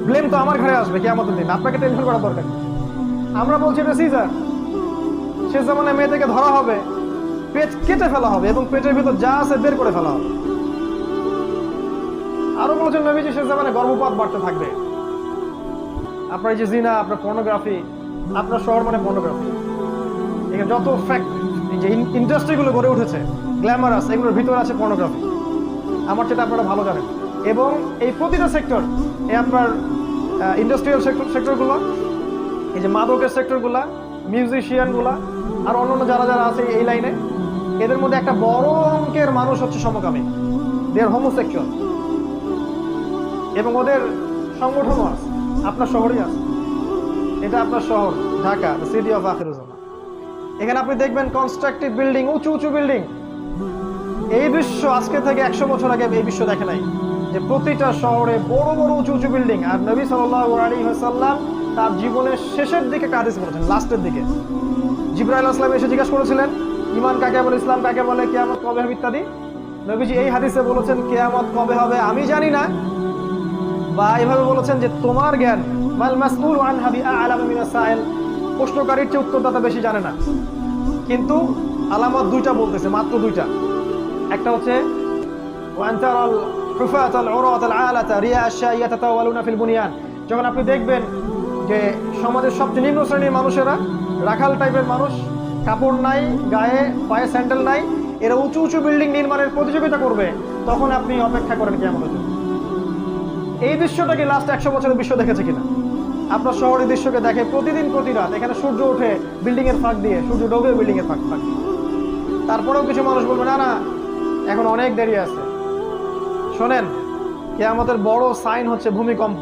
ব্লেম তো আমার ঘরে আসবে কিয়ামতের দিন, আপনাকে টেনশন করার দরকার নেই। আমরা বলছি এটা সিজার, শেষ জামানায় মেয়েদেরকে ধরা হবে, পেট কেটে ফেলা হবে এবং পেটের ভিতর যা আছে বের করে ফেলা হবে। আরো বলেছেন নবীজি শেষ জামানায় গর্ভপাত বাড়তে থাকবে। আপনার এই যে জিনা, আপনার পর্নোগ্রাফি, আপনার শহর মানে পর্নোগ্রাফি, এখানে যত ফ্যাক্ট, এই যে ইন্ডাস্ট্রিগুলো গড়ে উঠেছে গ্ল্যামারাস, এগুলোর ভিতরে আছে পর্নোগ্রাফি। আমার সেটা আপনারা ভালো জানেন। এবং এই প্রতিটা সেক্টর, এই আপনার ইন্ডাস্ট্রিয়াল সেক্টরগুলো, এই যে মাদকের সেক্টরগুলা, মিউজিশিয়ানগুলা, আর অন্যান্য যারা যারা আছে এই লাইনে, এদের মধ্যে একটা বড় অঙ্কের মানুষ হচ্ছে সমকামী, দে আর হোমোসেক্সুয়াল। এবং ওদের সংগঠনও আছে, আপনার শহরেই আছে। এটা আপনার শহর ঢাকা, সিটি অফ আখিরুজ্জামান। এখানে আপনি দেখবেন কনস্ট্রাকটিভ বিল্ডিং, উঁচু উঁচু বিল্ডিং। এই বিশ্ব আজকে থেকে 100 বছর আগে এই বিশ্ব দেখে নাই যে প্রতিটা শহরে বড় বড় উঁচু উঁচু বিল্ডিং। আর নবী সাল্লাল্লাহু আলাইহি ওয়াসাল্লাম তার জীবনের শেষের দিকে হাদিস বলেছেন, লাস্টের দিকে জিবরাইল আলাইহিস সালাম এসে জিজ্ঞাসা করেছিলেন ঈমান কাকে বলে, ইসলাম কাকে বলে, কিয়ামত কবে হবে ইত্যাদি। নবীজি এই হাদিসে বলেছেন কিয়ামত কবে হবে আমি জানি না, বা এভাবে বলেছেন যে তোমার জ্ঞান মাল মাসউলু আনহা বিআ'লামু মিনাস সাইল, প্রশ্নকারীর চেয়ে উত্তরদাতা বেশি জানে না। কিন্তু আলামত দুইটা বলতেছে, মাত্র দুইটা। একটা হচ্ছে ওয়ান তারাল হুফাতাল উরাতাল আলাতা রিয়া আশ-শাই ইয়াতাতাওয়ালুনা ফিল বুনিয়ান, যখন আপনি দেখবেন যে সমাজের সবচেয়ে নিম্ন শ্রেণীর মানুষেরা, রাখাল টাইপের মানুষ, কাপড় নাই গায়ে, পায়ে স্যান্ডেল নাই, এরা উঁচু উঁচু বিল্ডিং নির্মাণের প্রতিযোগিতা করবে, তখন আপনি অপেক্ষা করেন কিয়ামতের জন্য। এই দৃশ্যটা কি লাস্ট 100 বছরের বিশ্ব দেখেছে কিনা? আপনার শহরের দৃশ্যকে দেখে প্রতিদিন প্রতি রাত। এখানে সূর্য ওঠে বিল্ডিং এর ফাঁক দিয়ে, সূর্য ডোবে বিল্ডিং এর ফাঁক ফাঁক। তারপরেও কিছু মানুষ বলবে না না এখন অনেক দেরি আছে। শোনেন, কিয়ামতের বড় সাইন হচ্ছে ভূমিকম্প।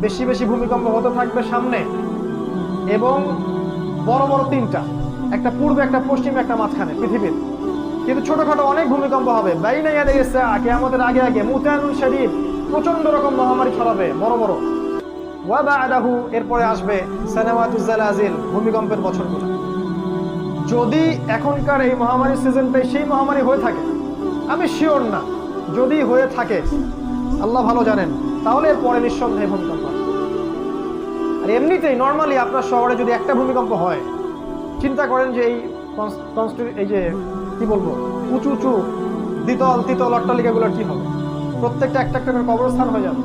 বেশি বেশি ভূমিকম্প হতে থাকবে সামনে, এবং বড় বড় তিনটা, একটা পূর্বে, একটা পশ্চিমে, একটা মাঝখানে পৃথিবীর। কিন্তু ছোটখাটো অনেক ভূমিকম্প হবে। বাইনা ইয়াদে গেছে কিয়ামতের আগে আগে মুতানুন শাদীদ, প্রচন্ড রকম মহামারী ছড়াবে বড় বড়। ওয়া বা'দাহু, এরপরে আসবে সানাওয়াতুজ জালাজিল, ভূমিকম্পের বছরগুলো। যদি এখনকার এই মহামারীর সিজনটাই সেই মহামারী হয়ে থাকে, আমি শিওর না, যদি হয়ে থাকে আল্লাহ ভালো জানেন, তাহলে এরপরে নিঃসন্দেহে ভূমিকম্প। আর এমনিতেই নর্মালি আপনার শহরে যদি একটা ভূমিকম্প হয়, চিন্তা করেন যে এই যে কি বলবো, উঁচু উঁচু দ্বিতল তৃতীয় অট্টালিকাগুলোর কি হবে? প্রত্যেকটা একটা একটা করে কবরস্থান হয়ে যাবে।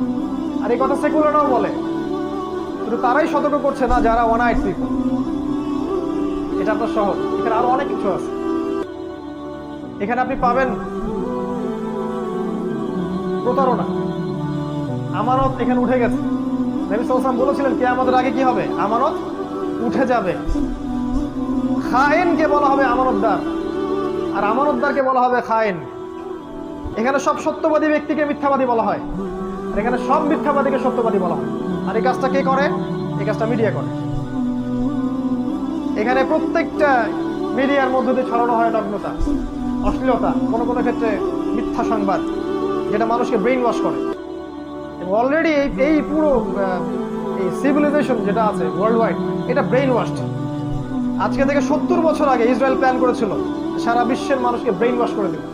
আর এই কথা সেকুলাররাও বলে, কিন্তু তারাই সতর্ক করছে না যারা ওয়ান-আইড পিপল। এটা আপনার শহর, এখানে আরো অনেক কিছু আছে। এখানে আপনি পাবেন প্রতারণা, আমানত এখানে উঠে গেছে। নবী সাল্লাল্লাহু আলাইহি ওয়াসাল্লাম বলেছিলেন কিয়ামতের আগে কি হবে? আমানত উঠে যাবে। খায়েনকে বলা হবে আমানতদার, আর আমানতদারকে বলা হবে খায়েন। এখানে সব সত্যবাদী ব্যক্তিকে মিথ্যাবাদী বলা হয়, আর এখানে সব মিথ্যাবাদীকে সত্যবাদী বলা হয়। আর এই কাজটা কে করে? এই কাজটা মিডিয়া করে। এখানে প্রত্যেকটা মিডিয়ার মধ্য দিয়ে ছড়ানো হয় নগ্নতা, অশ্লীলতা, কোনো কোনো ক্ষেত্রে মিথ্যা সংবাদ, যেটা মানুষকে ব্রেইন ওয়াশ করে। এবং অলরেডি এই পুরো এই সিভিলাইজেশন যেটা আছে ওয়ার্ল্ড ওয়াইড, এটা ব্রেইন ওয়াশড। আজকে থেকে 70 বছর আগে ইসরায়েল প্ল্যান করেছিল সারা বিশ্বের মানুষকে ব্রেইন ওয়াশ করে দেবে,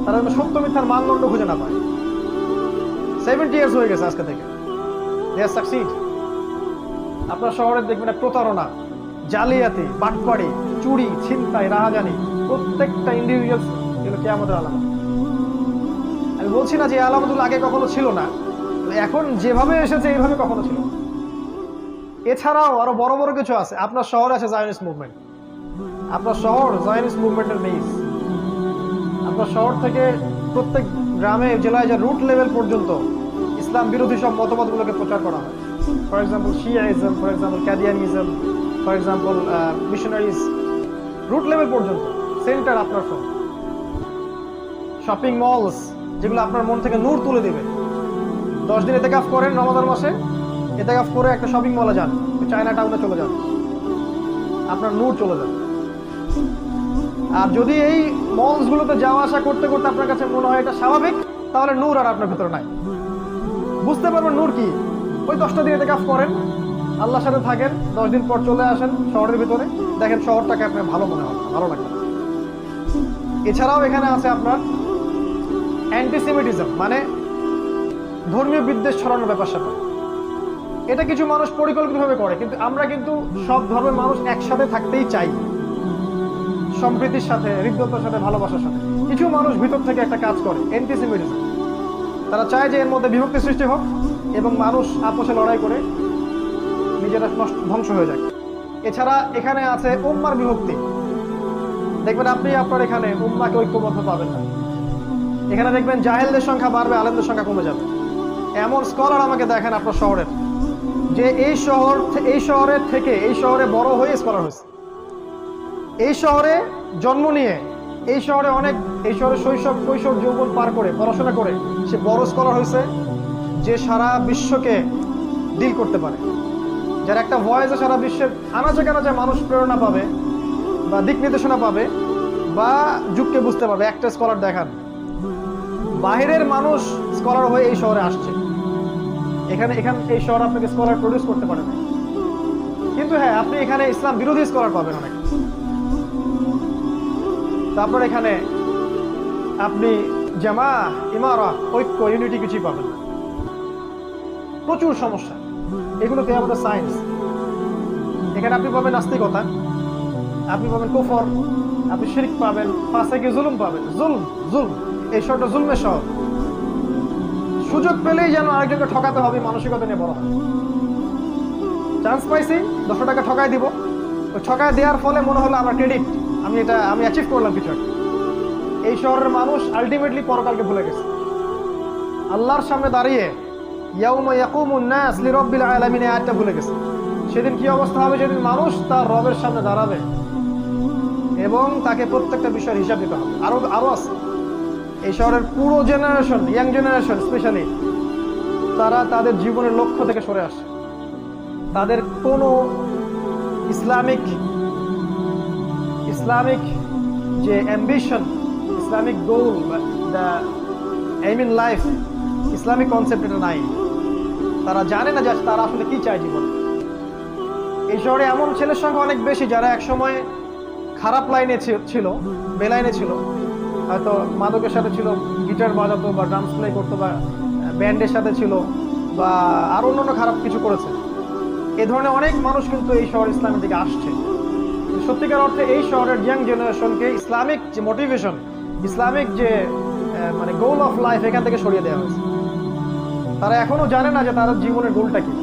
তারা যেন সত্য মিথ্যার মানদণ্ড খুঁজে না পায়। 70 ইয়ার্স হয়ে গেছে আজকে থেকে, দে হ্যাভ সাকসিড। আপনার শহরে দেখবেন প্রতারণা, জালিয়াতি, বাটপাড়ি, চুরি, ছিনতাই, রাহাজানি, প্রত্যেকটা ইন্ডিভিজুয়ালস এগুলো কিয়ামতের আলামত। আমি বলছি না যে আলামতগুলো আগে কখনো ছিল না, এখন যেভাবে এসেছে এইভাবে কখনো ছিল। এছাড়াও আরো বড় বড় কিছু আছে। আপনার শহরে আছে জায়নিস্ট মুভমেন্ট। আপনার শহর জায়নিস্ট মুভমেন্টের বেস। আপনার শহর থেকে প্রত্যেক গ্রামে জেলায়, যা রুট লেভেল পর্যন্ত ইসলাম বিরোধী সব মতবাদগুলোকে প্রচার করা হয়। For example Shiaism, for example Qadianism, for example missionaries, root level পর্যন্ত সেন্টার আপনার ফোন। শপিং মলস যেগুলো আপনার মন থেকে নূর তুলে দেবে। 10 দিন এতেকাফ করেন রমাদান মাসে, এতেকাফ করে একটা শপিং মলে যান, চায়না টাউনে চলে যান, আপনার নূর চলে যান। আর যদি এই মলসগুলোতে যাওয়া আসা করতে করতে আপনার কাছে মনে হয় এটা স্বাভাবিক, তাহলে নূর আর আপনার ভিতরে নাই। বুঝতে পারবেন নূর কি? ওই 10টা দিন এতেকাফ করেন, আল্লাহর সাথে থাকেন, 10 দিন পর চলে আসেন শহরের ভিতরে, দেখেন শহরটাকে আপনার ভালো মনে হবে, ভালো লাগবে। এছাড়াও এখানে আছে আপনার অ্যান্টিসেমিটিজম, মানে ধর্মীয় বিদ্বেষ ছড়ানোর ব্যাপার স্যাপার। এটা কিছু মানুষ পরিকল্পিতভাবে করে, কিন্তু আমরা কিন্তু সব ধর্মের মানুষ একসাথে থাকতেই চাই, সম্প্রীতির সাথে, হৃদ্যতার সাথে, ভালোবাসার সাথে। কিছু মানুষ ভিতর থেকে একটা কাজ করে, অ্যান্টিসেমিটিজম। তারা চায় যে এর মধ্যে বিভক্তি সৃষ্টি হোক এবং মানুষ আপোষে লড়াই করে নিজেরা ধ্বংস হয়ে যায়। এছাড়া এখানে আছে উম্মার বিভক্তি। দেখবেন আপনি আপনার এখানে উম্মাকে ঐক্যবদ্ধ পাবেন না। এখানে দেখবেন জাহেলদের সংখ্যা বাড়বে, আলেমদের সংখ্যা কমে যাবে। এমন স্কলার আমাকে দেখেন আপনার শহরের, যে এই শহরের থেকে এই শহরে বড় হয়ে স্কলার হয়েছে, এই শহরে জন্ম নিয়ে, এই শহরে শৈশব কৈশোর যৌবন পার করে পড়াশোনা করে সে বড় স্কলার হয়েছে, যে সারা বিশ্বকে ডিল করতে পারে, যার একটা ভয়েসে সারা বিশ্বের আনাচে কানাচে মানুষ প্রেরণা পাবে বা দিক নির্দেশনা পাবে বা যুগকে বুঝতে পারবে। একটা স্কলার দেখান, বাহিরের মানুষ স্কলার হয়ে এই শহরে আসছে। এই শহর আপনাকে স্কলার প্রডিউস করতে পারে না, কিন্তু হ্যাঁ আপনি এখানে ইসলাম বিরোধী স্কলার পাবেন অনেক। তারপর এখানে আপনি জামা, ইমারা, ঐক্য, ইউনিটি কিছুই পাবেন না। প্রচুর সমস্যা, এগুলো আমাদের সায়েন্স। এখানে আপনি পাবেন নাস্তিকতা, আপনি পাবেন কুফর, আপনি শিরক পাবেন, ফাসিকি জুলুম পাবেন। জুলম, এই শহরটা জুলমের শহর। সুযোগ পেলেই যেন আরেকজনকে ঠকাতে হবে মানসিকতা নিয়ে বড় হয়। চান্স পাইছি 200 টাকা ঠকায় দিব, ওই ঠকায় দেওয়ার ফলে মনে হলো আমার ক্রেডিট, আমি অ্যাচিভ করলাম কিছু একটা। এই শহরের মানুষ আলটিমেটলি পরকালকে ভুলে গেছে। আল্লাহর সামনে দাঁড়িয়ে ইয়াউমা ইয়াকুমুন নাস লিরাব্বিল আলামিন আয়াতটা ভুলে গেছে। সেদিন কি অবস্থা হবে? সেদিন মানুষ তার রবের সামনে দাঁড়াবে এবং তাকে প্রত্যেকটা বিষয়ের হিসাব দিতে হবে। আরো আছে এই শহরের পুরো জেনারেশন, ইয়াং জেনারেশন স্পেশালি, তারা তাদের জীবনের লক্ষ্য থেকে সরে আসে। তাদের কোনো ইসলামিক যে ambition, Islamic goal, the aim in life, Islamic concept এটা নাই। তারা জানে না যে তারা আসলে কি চায় জীবনে। এই শহরে এমন ছেলের সংখ্যা অনেক বেশি যারা একসময় খারাপ লাইনে ছিল, বেলাইনে ছিল, হয়তো মাদকের সাথে ছিল, গিটার বাজাতো বা ড্রামস প্লে করতো বা ব্যান্ডের সাথে ছিল বা আরো অন্যান্য খারাপ কিছু করেছে। এ ধরনের অনেক মানুষ কিন্তু এই শহর ইসলামের দিকে আসছে। সত্যিকার অর্থে এই শহরের ইয়াং জেনারেশনকে ইসলামিক যে মোটিভেশন, ইসলামিক যে মানে গোল অফ লাইফ, এখান থেকে সরিয়ে দেওয়া হয়েছে। তারা এখনো জানে না যে তাদের জীবনের গোলটা কি।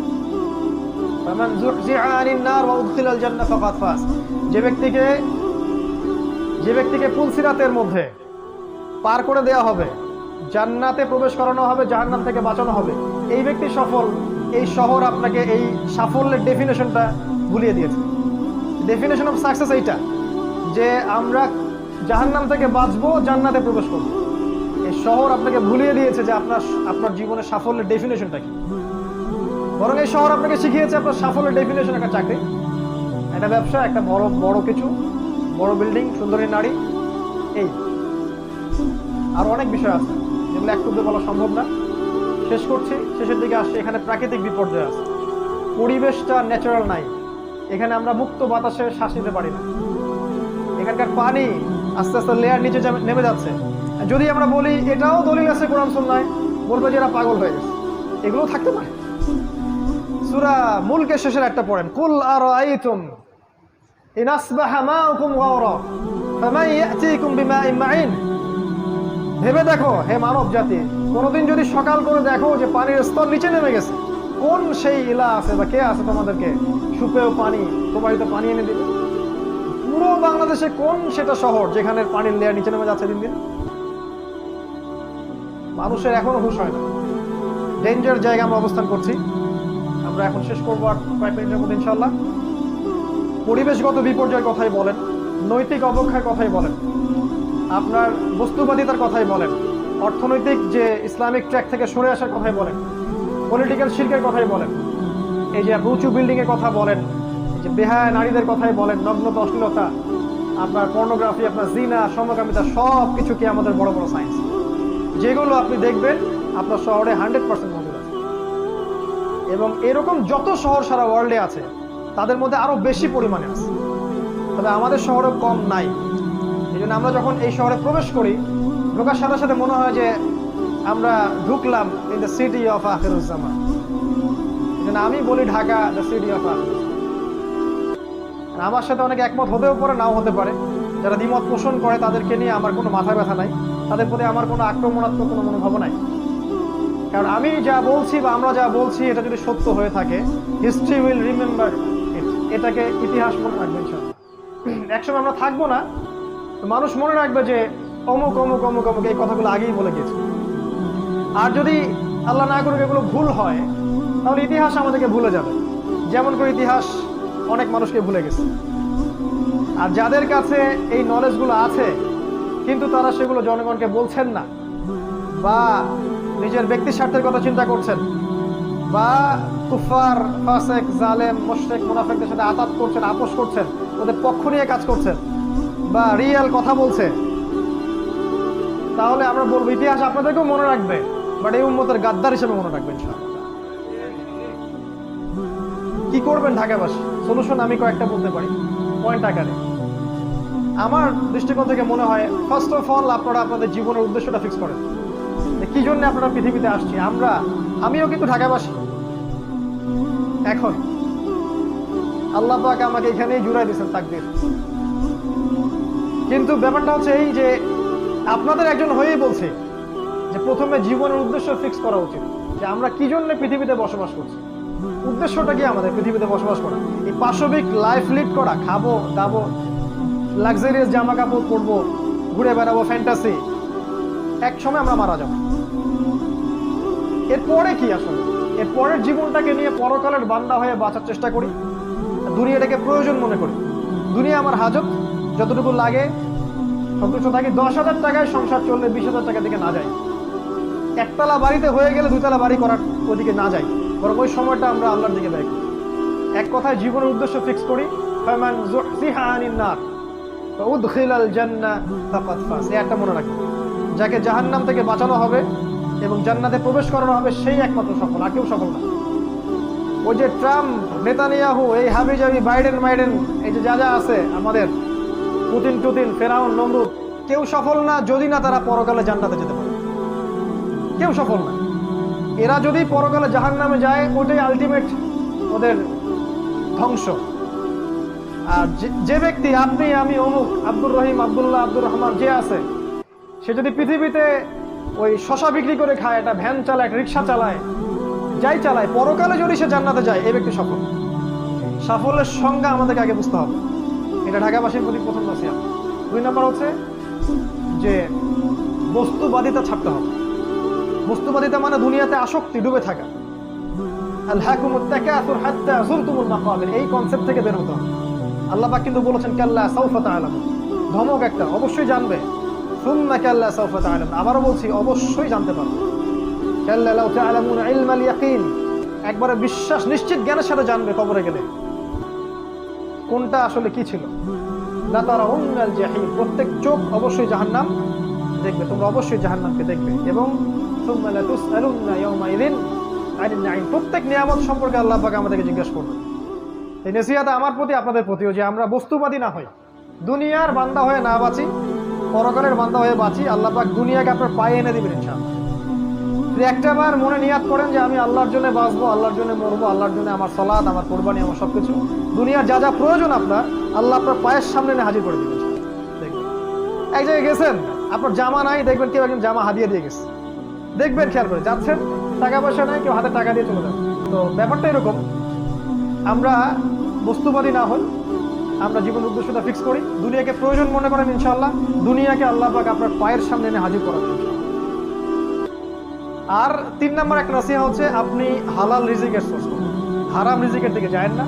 যে ব্যক্তিকে পুলসিরাতের মধ্যে পার করে দেওয়া হবে, জান্নাতে প্রবেশ করানো হবে, জাহান্নাম থেকে বাঁচানো হবে, এই ব্যক্তি সফল। এই শহর আপনাকে এই সাফল্যের ডেফিনেশনটা ভুলিয়ে দিয়েছে। ডেফিনেশন অফ সাকসেস এইটা, যে আমরা জাহান্নাম থেকে বাঁচবো, জান্নাতে প্রবেশ করবো। এই শহর আপনাকে ভুলিয়ে দিয়েছে যে আপনার জীবনের সাফল্যের ডেফিনেশনটা কি। বরং এই শহর আপনাকে শিখিয়েছে আপনার সাফল্যের ডেফিনেশন একটা চাকরি, একটা ব্যবসা, একটা বড় কিছু, বড় বিল্ডিং, সুন্দরী নারী, এই আর অনেক বিষয় আছে যেগুলো একটু বলা সম্ভব না। শেষ করছি, শেষের দিকে আসছে। এখানে প্রাকৃতিক বিপর্যয় আছে, পরিবেশটা ন্যাচারাল নাই। এখানে আমরা মুক্ত বাতাসে শ্বাস নিতে পারি না। এখানকার পানি আস্তে আস্তে লেয়ার নিচে নেমে যাচ্ছে। যদি আমরা বলি এটাও দলিল আছে কোরআন সুন্নাহয়, বলবে যে এরা পাগল হয়ে গেছে। এগুলো থাকতে পারে। সূরা মুলকের শেষের একটা পড়েন, কুল আরাআইতুম ইন আসবাহা মাউকুম গাওরা ফামান ইয়াতিকুম বিমাইন মাইন। ভেবে দেখো হে মানব জাতি, কোনোদিন যদি সকাল করে দেখো যে পানির স্তর নিচে নেমে গেছে, কোন সেই ইলা আছে বা কে আছে তোমাদেরকে সুপেয় পানি, প্রবাহিত পানি এনে দিবে? পুরো বাংলাদেশে কোন সেটা শহর যেখানে পানির লেয়ার নিচে নেমে যাচ্ছে দিন দিন? মানুষের এখনো হুঁশ হয় না। ডেঞ্জার জায়গায় আমরা অবস্থান করছি। আমরা এখন শেষ করবো আর কয়েক মিনিটের মধ্যে ইনশাল্লাহ। পরিবেশগত বিপর্যয়ের কথাই বলেন, নৈতিক অবক্ষয়ের কথাই বলেন, আপনার বস্তুবাদিতার কথাই বলেন, অর্থনৈতিক যে ইসলামিক ট্র্যাক থেকে সরে আসার কথাই বলেন, পলিটিক্যাল শিল্পের কথাই বলেন, এই যে উঁচু বিল্ডিংয়ের কথা বলেন, এই যে বেহায়া নারীদের কথাই বলেন, নগ্নতা, অশ্লীলতা, আপনার পর্নোগ্রাফি, আপনার জিনা, সমকামিতা, সব কিছু কি আমাদের বড় বড় সায়েন্স, যেগুলো আপনি দেখবেন আপনার শহরে 100% মজুদ আছে। এবং এরকম যত শহর সারা ওয়ার্ল্ডে আছে তাদের মধ্যে আরো বেশি পরিমাণে আছে, তবে আমাদের শহরে কম নাই। এই জন্য আমরা যখন এই শহরে প্রবেশ করি, ঢোকার সাথে সাথে মনে হয় যে আমরা ঢুকলাম in the city of Akhiruzzaman. এই জন্য আমি বলি Dhaka the city of Akhiruzzaman. আমার সাথে অনেকে একমত হতেও পারে, নাও হতে পারে। যারা দ্বিমত পোষণ করে তাদেরকে নিয়ে আমার কোনো মাথা ব্যথা নাই, তাদের প্রতি আমার কোনো আক্রমণাত্মক কোনো মনোভাব নাই। কারণ আমি যা বলছি বা আমরা যা বলছি এটা যদি সত্য হয়ে থাকে, হিস্ট্রি উইল রিমেম্বার ইট, এটাকে ইতিহাস মনে রাখবে ইনশাআল্লাহ। একসময় আমরা থাকবো না, মানুষ মনে রাখবে যে অমুক অমুক অমুক অমুক এই কথাগুলো আগেই বলে গেছে। আর যদি আল্লাহ না করুক এগুলো ভুল হয়, তাহলে ইতিহাস আমাদেরকে ভুলে যাবে, যেমন করে ইতিহাস অনেক মানুষকে ভুলে গেছে। আর যাদের কাছে এই নলেজগুলো আছে কিন্তু তারা সেগুলো জনগণকে বলছেন না, বা নিজের ব্যক্তি স্বার্থের কথা চিন্তা করছেন, বা কুফার, ফাসেক, জালেম, মুশরিক, মুনাফিকদের সাথে আতাত করছেন, আপোষ করছেন, ওদের পক্ষ নিয়ে কাজ করছেন, বা রিয়েল কথা বলছে, তাহলে আমরা বলবো ইতিহাস আপনাদেরকেও মনে রাখবে, বাট এই উম্মতের গাদ্দার হিসেবে মনে রাখবেন। কি করবেন ঢাকাবাসী? সলিউশন আমি কয়েকটা বলতে পারি পয়েন্ট আকারে। আমার দৃষ্টিকোণ থেকে মনে হয়, ফার্স্ট অফ অল আপনারা আপনাদের জীবনের উদ্দেশ্যটা ফিক্স করেন, কি জন্য আপনারা পৃথিবীতে আসছি। আমিও কিন্তু ঢাকাবাসী। এখন আল্লাহ পাক আমাকে এখানেই জুড়াই দিয়েছেন তাকদীর। কিন্তু ব্যাপারটা হচ্ছে এই যে আপনাদের একজন হয়েই বলছে যে প্রথমে জীবনের উদ্দেশ্য ফিক্স করা উচিত, যে আমরা কি জন্য পৃথিবীতে বসবাস করছি। উদ্দেশ্যটা কি আমাদের পৃথিবীতে বসবাস করা? এই পাশবিক লাইফ লিড করা, খাবো দাবো, লাক্সারিয়াস জামা কাপড় পরবো, ঘুরে বেড়াবো, ফ্যান্টাসি, এক সময় আমরা মারা যাবো। এরপরে কি আসলে? এরপরের জীবনটাকে নিয়ে পরকালের বান্দা হয়ে বাঁচার চেষ্টা করি, দুনিয়াটাকে প্রয়োজন মনে করি। দুনিয়া আমার হাজত, যতটুকু লাগে সন্তুষ্ট থাকি। 10,000 টাকায় সংসার চললে 20,000 টাকা দিকে না যায়। একতলা বাড়িতে হয়ে গেলে 2তলা বাড়ি করার ওদিকে না যাই, বরং ওই সময়টা আমরা আল্লাহর দিকে ব্যয় করি। এক কথায় জীবনের উদ্দেশ্য ফিক্স করি, ফামান যুহজিহা আনিন নার ওয়া উদখিলাল জান্নাহ ফাকাদ ফাজ। এই একটা মনে রাখবেন, যাকে জাহান্নাম থেকে বাঁচানো হবে এবং জান্নাতে প্রবেশ করানো হবে সেই একমাত্র সফল, আর কেউ সফল না। ওই যে ট্রাম্প, নেতানিয়াহু, এই হাবিজাবি, বাইডেন, এই যে যা যা আছে আমাদের, পুতিন, ফেরাউন, নমরুদ, কেউ সফল না যদি না তারা পরকালে জান্নাতে যেতে পারে। কেউ সফল না। এরা যদি পরকালে জাহান্নামে যায়, ওটাই আলটিমেট ওদের ধ্বংস। আর যে ব্যক্তি, আপনি, আমি, অমুক, আব্দুর রহিম, আব্দুল্লাহ, আব্দুর রহমান যে আছে, সে যদি পৃথিবীতে ওই শশা বিক্রি করে খায়, একটা ভ্যান চালায়, একটা রিক্সা চালায়, যাই চালায়, পরকালে যদি সে জান্নাতে যায়, এই ব্যক্তি সফল। সাফল্যের সংজ্ঞা আমাদেরকে আগে বুঝতে হবে। এটা ঢাকাবাসীর প্রতি প্রথম নসিহত। 2 নম্বর হচ্ছে যে বস্তুবাদিতা ছাড়তে হবে। বস্তুবাদিতা মানে দুনিয়াতে আসক্তি, ডুবে থাকা। আলহাকুমুত তাকাসুর হাত্তা যুরতুমুল মাকাবির, এই কনসেপ্ট থেকে বের হতে হবে। আল্লাহ পাক কিন্তু বলেছেন কাল্লা সাউফা তা'লামুন, ধমক একটা, অবশ্যই জানবে। সুম্মা কাল্লা সাউফা তা'লামুন, আবারও বলছি অবশ্যই জানতে পারবে। কাল্লা লাউ তা'লামুনা ইলমাল ইয়াকিন, একবারে বিশ্বাস নিশ্চিত জ্ঞানের সাথে জানবে কবরে গেলে কোনটা আসলে কি ছিল। লা তারাউন্নাল জাহিম, প্রত্যেক চোখ অবশ্যই জাহান্নাম দেখবে, তোমরা অবশ্যই জাহান্নামকে দেখবে। এবং সুম্মা লা তুসআলুন্না ইয়াওমাইযিন আনিন নাঈম, প্রত্যেক নিয়ামত সম্পর্কে আল্লাহ পাক আমাদেরকে জিজ্ঞাসা করবে। এই নসিহত আমার প্রতি, আপনাদের প্রতিও, যে আমরা বস্তুবাদী না হই, দুনিয়ার বান্দা হয়ে না বাঁচি, পরকালের বান্দা হয়ে বাঁচি। আল্লাহ পাক দুনিয়াকে আপনার পায়ে এনে দিবেন ইনশাআল্লাহ। যদি একটাবার মনে নিয়াত করেন যে আমি আল্লাহর জন্য বাঁচবো, আল্লাহর জন্য মরবো, আল্লাহর জন্য আমার সালাত, আমার কোরবানি, আমার সবকিছু, দুনিয়ার যা যা প্রয়োজন আপনার, আল্লাহ আপনার পায়ের সামনে এনে হাজির করে দিবেন। দেখবেন এক জায়গায় গেছেন, আপনার জামা নাই, দেখবেন কেউ একজন জামা হাদিয়া দিয়ে গেছে, দেখবেন খেয়াল করে। যাচ্ছেন, টাকা পয়সা নাই, কেউ হাতে টাকা দিয়ে চলে যাবে। তো ব্যাপারটা এরকম, আমরা বস্তুবাদী না হই, আমরা জীবন উদ্দেশ্যটা ফিক্স করি, দুনিয়াকে প্রয়োজন মনে করেন, ইনশাআল্লাহ দুনিয়াকে আল্লাহ পাক আপনার পায়ের সামনে এনে হাজির করাবেন। আর 3 নম্বর একটা নসিহত হচ্ছে আপনি হালাল রিজিকের সোর্স করুন। হারাম রিজিকের দিকে যায় না।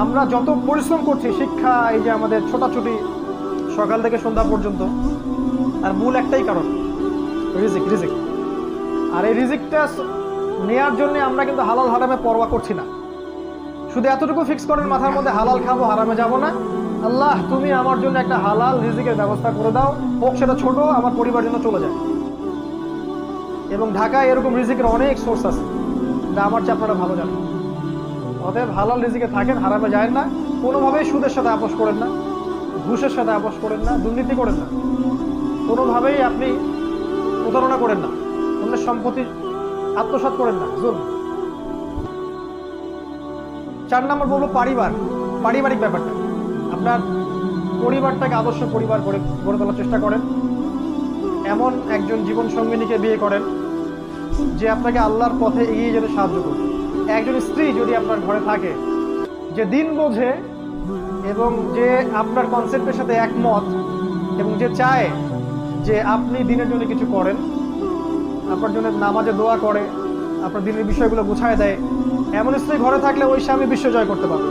আমরা যত পরিশ্রম করছি শিক্ষা, এই যে আমাদের ছোটাছুটি সকাল থেকে সন্ধ্যা পর্যন্ত, আর মূল একটাই কারণ রিজিক। আর এই রিজিকটা নেওয়ার জন্য আমরা কিন্তু হালাল হারামে পরোয়া করছি না। শুধু এতটুকু ফিক্স করেন মাথার মধ্যে, হালাল খাবো, হারামে যাব না। আল্লাহ তুমি আমার জন্য একটা হালাল রিজিকের ব্যবস্থা করে দাও, হোক সেটা ছোট, আমার পরিবার জন্য চলে যায়। এবং ঢাকায় এরকম রিজিকের অনেক সোর্স আছে, যা আমার চেয়ে আপনারা ভালো জানেন। অতএব হালাল রিজিকে থাকেন, হারামে যায় না। কোনোভাবেই সুদের সাথে আপোষ করেন না, ঘুষের সাথে আপোষ করেন না, দুর্নীতি করেন না, কোনোভাবেই আপনি প্রতারণা করেন না, অন্যের সম্পত্তি আত্মসাৎ করেন না, জুলম। 4 নম্বর বলবো পারিবারিক ব্যাপারটা। আপনার পরিবারটাকে আদর্শ পরিবার গড়ে তোলার চেষ্টা করেন। এমন একজন জীবন সঙ্গিনীকে বিয়ে করেন যে আপনাকে আল্লাহর পথে এগিয়ে যেতে সাহায্য করবে। একজন স্ত্রী যদি আপনার ঘরে থাকে যে দিন বোঝে এবং যে আপনার কনসেপ্টের সাথে একমত এবং যে চায় যে আপনি দিনের জন্য কিছু করেন, আপনার জন্য নামাজে দোয়া করে, আপনার দিনের বিষয়গুলো গুছায় দেয়, এমন স্ত্রী ঘরে থাকলে ওই স্বামী বিশ্ব জয় করতে পারবে।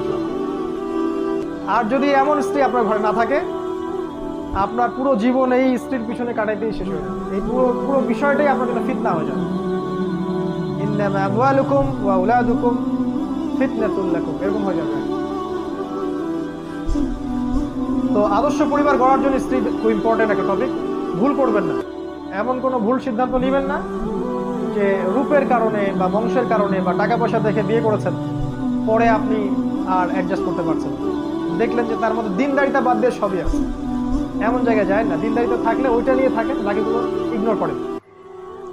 আর যদি এমন স্ত্রী আপনার ঘরে না থাকে, আপনার পুরো জীবন এই স্ত্রীর পিছনে কাটাইতেই শেষ হয়ে যাবে। এই পুরো বিষয়টাই আপনার জন্য ফিতনা হয়ে যাবে। ইন্নামা আমওয়ালুকুম ওয়া আওলাদুকুম ফিতনাতুল লাকুম, এরকম হয়ে যাবে। তো আদর্শ পরিবার গড়ার জন্য স্ত্রী খুব ইম্পর্টেন্ট একটা টপিক। ভুল করবেন না, এমন কোনো ভুল সিদ্ধান্ত নেবেন না যে রূপের কারণে বা বংশের কারণে বা টাকা পয়সা দেখে বিয়ে করেছেন, পরে আপনি আর অ্যাডজাস্ট করতে পারছেন, দেখলেন যে তার মধ্যে দিনদারিতা বাদ দিয়ে সবই আছে। এমন জায়গায় যায় না। দিনদারিতা থাকলে ওইটা নিয়ে থাকেন, বাকিগুলো ইগনোর করেন।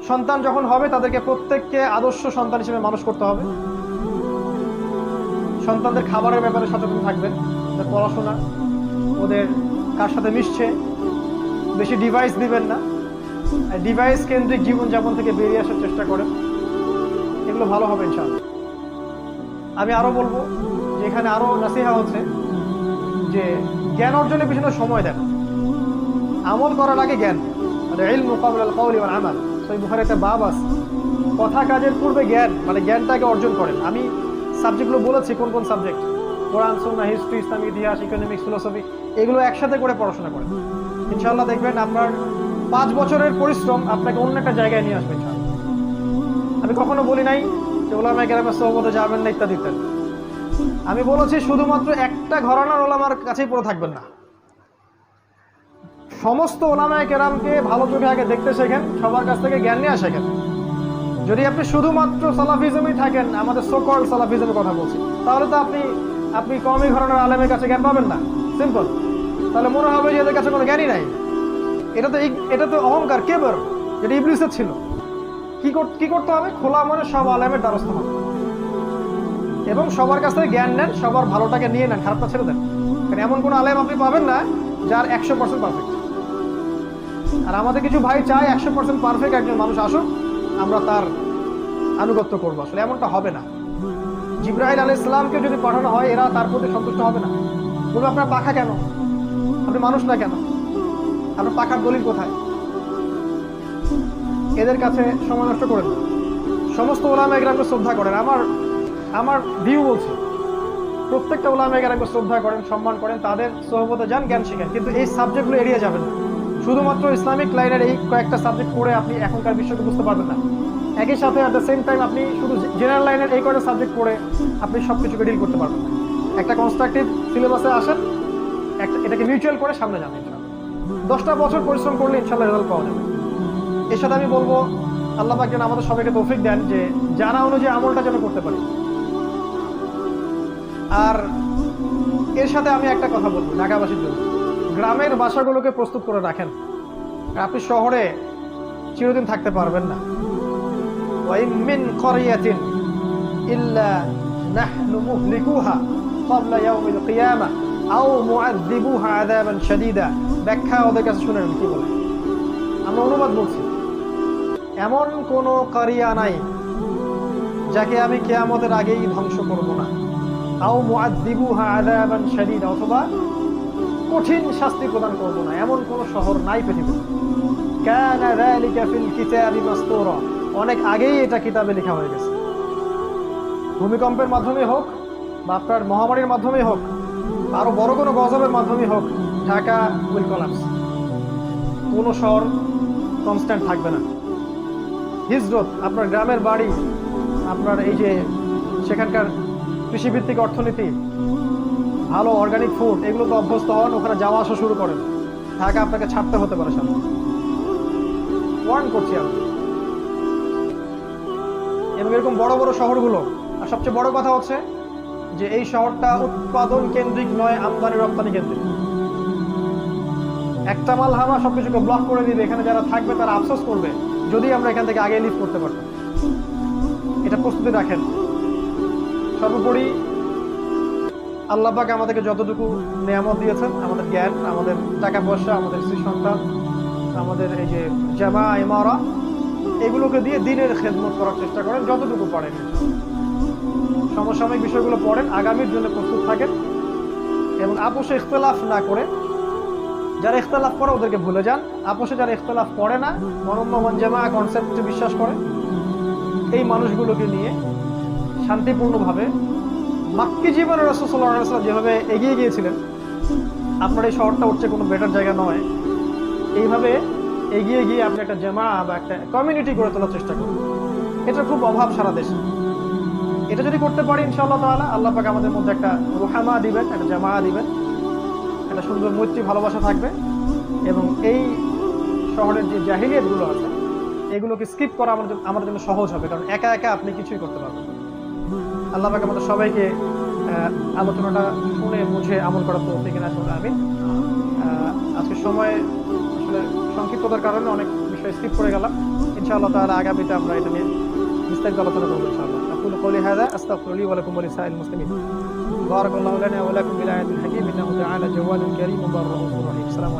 সন্তান যখন হবে তাদেরকে প্রত্যেককে আদর্শ সন্তান হিসেবে মানুষ করতে হবে। সন্তানদের খাবারের ব্যাপারে সচেতন থাকবেন, ওদের পড়াশোনা, ওদের কার সাথে মিশছে, বেশি ডিভাইস দিবেন না। ডিভাইস কেন্দ্রিক জীবনযাপন থেকে বেরিয়ে আসার চেষ্টা করেন, এগুলো ভালো হবে ইনশাআল্লাহ। আমি আরো বলবো যে এখানে আরো নাসিহা হচ্ছে যে জ্ঞান অর্জনের পিছনে সময় দেন। আমল করার আগে জ্ঞান, মানে ইলমু ক্বাবলাল কওলি ওয়াল আমাল। সহিহ বুখারীতে একটা বাব আছে, কথা কাজের পূর্বে জ্ঞান, মানে জ্ঞানটাকে অর্জন করেন। আমি সাবজেক্টগুলো বলেছি কোন কোন সাবজেক্ট, কোরআন, সুন্নাহ, হিস্ট্রি, ইসলামিক ইতিহাস, ইকোনমিক্স, ফিলোসফি, এগুলো একসাথে করে পড়াশোনা করেন। ইনশাআল্লাহ দেখবেন আপনার 5 বছরের পরিশ্রম আপনাকে অন্য একটা জায়গায় নিয়ে আসবে ইনশাআল্লাহ। আমি কখনো বলি নাই যে ওলামায়ে কেরামের সোহবতে যাবেন না ইত্যাদি ইত্যাদি। আমি বলেছি শুধুমাত্র একটা ঘরানার ওলামার কাছেই পড়ে থাকবেন না, সমস্ত ওলামায়ে কেরামকে ভালো চোখে আগে দেখতে শেখেন, সবার কাছ থেকে জ্ঞান নিয়ে শেখেন। যদি আপনি শুধুমাত্র সালাফিজমই থাকেন, আমাদের সোকল সালাফিজমের কথা বলছি, তাহলে তো আপনি কমই ঘরানার আলেমের কাছে জ্ঞান পাবেন না, সিম্পল। তাহলে মনে হবে যে এদের কাছে কোনো জ্ঞানই নাই। এটা তো অহংকার, কেবর, যেটা ইবলিসের ছিল। কি করতে হবে? খোলা মনে সব আলেমের দ্বারস্থ হন এবং সবার কাছ থেকে জ্ঞান নেন, সবার ভালোটাকে নিয়ে নেন, খারাপটা ছেড়ে দেন। কারণ এমন কোনো আলেম আপনি পাবেন না যার 100% পারফেক্ট। আর আমাদের কিছু ভাই চায় 100% পারফেক্ট একজন মানুষ আসুক, আমরা তার আনুগত্য করবো। আসলে এমনটা হবে না। জিবরাইল আলাইহিস সালামকে যদি পাঠানো হয়, এরা তার প্রতি সন্তুষ্ট হবে না, বলবে আপনার পাখা কেন, আপনি মানুষ না কেন, আপনার পাখার দলিল কোথায়? এদের কাছে সময় নষ্ট করেন না। সমস্ত ওলামায়ে কেরামকে শ্রদ্ধা করেন। আমার ভিউ বলছি, প্রত্যেকটা ওলামায়ে কেরামকে শ্রদ্ধা করেন, সম্মান করেন, তাদের সোহবতে যান, জ্ঞান শিখেন, কিন্তু এই সাবজেক্টগুলো এড়িয়ে যাবেন না। শুধুমাত্র ইসলামিক লাইনের এই কয়েকটা সাবজেক্ট পড়ে আপনি এখনকার বিষয়কে বুঝতে পারবেন না। একই সাথে অ্যাট দ্য সেম টাইম আপনি শুধু জেনারেল লাইনের এই কয়েকটা সাবজেক্ট পড়ে আপনি সব কিছুকে ডিল করতে পারবেন না। একটা কনস্ট্রাকটিভ সিলেবাসে আসেন, এটাকে মিউচুয়াল করে সামনে যান ইনশাআল্লাহ। 10টা বছর পরিশ্রম করলে ইনশাআল্লাহ রেজাল্ট পাওয়া যাবে। এর সাথে আমি বলবো আল্লাহ পাক যেন আমাদের সবাইকে তৌফিক দেন যে জানা অনুযায়ী আমলটা যেন করতে পারি। আর এর সাথে আমি একটা কথা বলবো ঢাকাবাসীর জন্য, গ্রামের বাসাগুলোকে প্রস্তুত করে রাখেন। আপনি শহরে চিরদিন থাকতে পারবেন না। ওয়াইম মিন ক্বরিয়াতিন ইল্লা নাহনু মুহলিকুহা ক্বাবলা ইয়াউমিল কিয়ামাহ আও মুআযযিবুহা আযাবান শাদীদা। ব্যাখ্যা ওদের কাছে শুনেন কি বলে, আমরা অনুবাদ বলছি। এমন কোন কারিয়া নাই যাকে আমি কিয়ামতের আগেই ধ্বংস করব না। আও মুআযযিবুহা আযাবান শাদীদা, অথবা কঠিন শাস্তি প্রদান করব না, এমন কোন শহর নাই পৃথিবীতে। কানা যালিকা ফিল কিতাবি মাসতুরা, অনেক আগেই এটা কিতাবে লেখা হয়ে গেছে। ভূমিকম্পের মাধ্যমে হোক বা আপনার মহামারীর মাধ্যমে হোক, আরো বড় কোনো গজবের মাধ্যমে হোক, ঢাকা উইল কলাপস। কোনো শহর কনস্ট্যান্ট থাকবে না। হিজরত, আপনার গ্রামের বাড়ি, আপনার এই যে সেখানকার কৃষিভিত্তিক অর্থনীতি, ভালো অর্গানিক ফুড, এগুলো তো অভ্যস্ত হন, ওখানে যাওয়া আসা শুরু করেন, ঢাকা আপনাকে ছাড়তে হতে পারে সামনে। ওয়ার্ন করছি আমি। এবং এরকম বড় বড় শহরগুলো, আর সবচেয়ে বড় কথা হচ্ছে যে এই শহরটা উৎপাদন কেন্দ্রিক নয়, আমদানি রপ্তানি কেন্দ্রিক। একটা মাল হামা সবকিছুকে ব্লক করে দিবে, এখানে যারা থাকবে তারা আফসোস করবে যদি আমরা এখান থেকে আগে লিভ করতে পারতাম। এটা প্রস্তুতি রাখেন। সর্বোপরি আল্লাহ পাক আমাদেরকে যতটুকু নিয়ামত দিয়েছেন, আমাদের জ্ঞান, আমাদের টাকা পয়সা, আমাদের স্ত্রী সন্তান, আমাদের এই যে জামা ইমারা, এগুলোকে দিয়ে দিনের খেদমত করার চেষ্টা করেন যতটুকু পারেন। সমসাময়িক বিষয়গুলো পড়েন, আগামীর জন্য প্রস্তুত থাকেন এবং আপোষে ইখতলাফ না করে, যারা ইখতলাফ করে ওদেরকে ভুলে যান। আপোষে যারা ইখতলাফ করে না, মরম্মমান জামা কনসেপ্টে বিশ্বাস করে, এই মানুষগুলোকে নিয়ে শান্তিপূর্ণভাবে মাক্কি জীবনে রাসূল সাল্লাল্লাহু আলাইহি ওয়াসাল্লাম যেভাবে এগিয়ে গিয়েছিলেন, আপনার এই শহরটা হচ্ছে কোনো বেটার জায়গা নয়, এইভাবে এগিয়ে গিয়ে আপনি একটা জামা বা একটা কমিউনিটি গড়ে তোলার চেষ্টা করুন। এটা খুব অভাব সারা দেশে। এটা যদি করতে পারি ইনশাআল্লাহ তাআলা, আল্লাহ পাক আমাদের মধ্যে একটা রুহামা দিবেন, একটা জামা দিবেন, একটা সুন্দর মৈত্রী ভালোবাসা থাকবে এবং এই শহরের যে জাহিলিয়াতগুলো আছে এগুলোকে স্কিপ করা আমাদের জন্য সহজ হবে, কারণ একা একা আপনি কিছুই করতে পারবেন না। আল্লাহ পাক আমাদের সবাইকে আলোচনাটা শুনে বুঝে আমল করার তৌফিক দান করুন, আমিন। আজকে সময় আসলে সংক্ষিপ্ততার কারণে অনেক বিষয় স্কিপ করে গেলাম। ইনশাআল্লাহ তাআলা আগামীতে আমরা এটা নিয়ে বিস্তারিত আলোচনা করবো ইনশাআল্লাহ। আকুলু কওলি হাযা আস্তাগফিরুল্লাহ ওয়া লাকুম ওয়া লিসাইরিল মুসলিমিন। বারাকাল্লাহু লানা ওয়া লাকুম বিল আয়াতিল হাকীম ইন্নাহু তাআলা জাওয়াদুন কারীম মুবাররাকুর রহিম। আসসালামু আলাইকুম।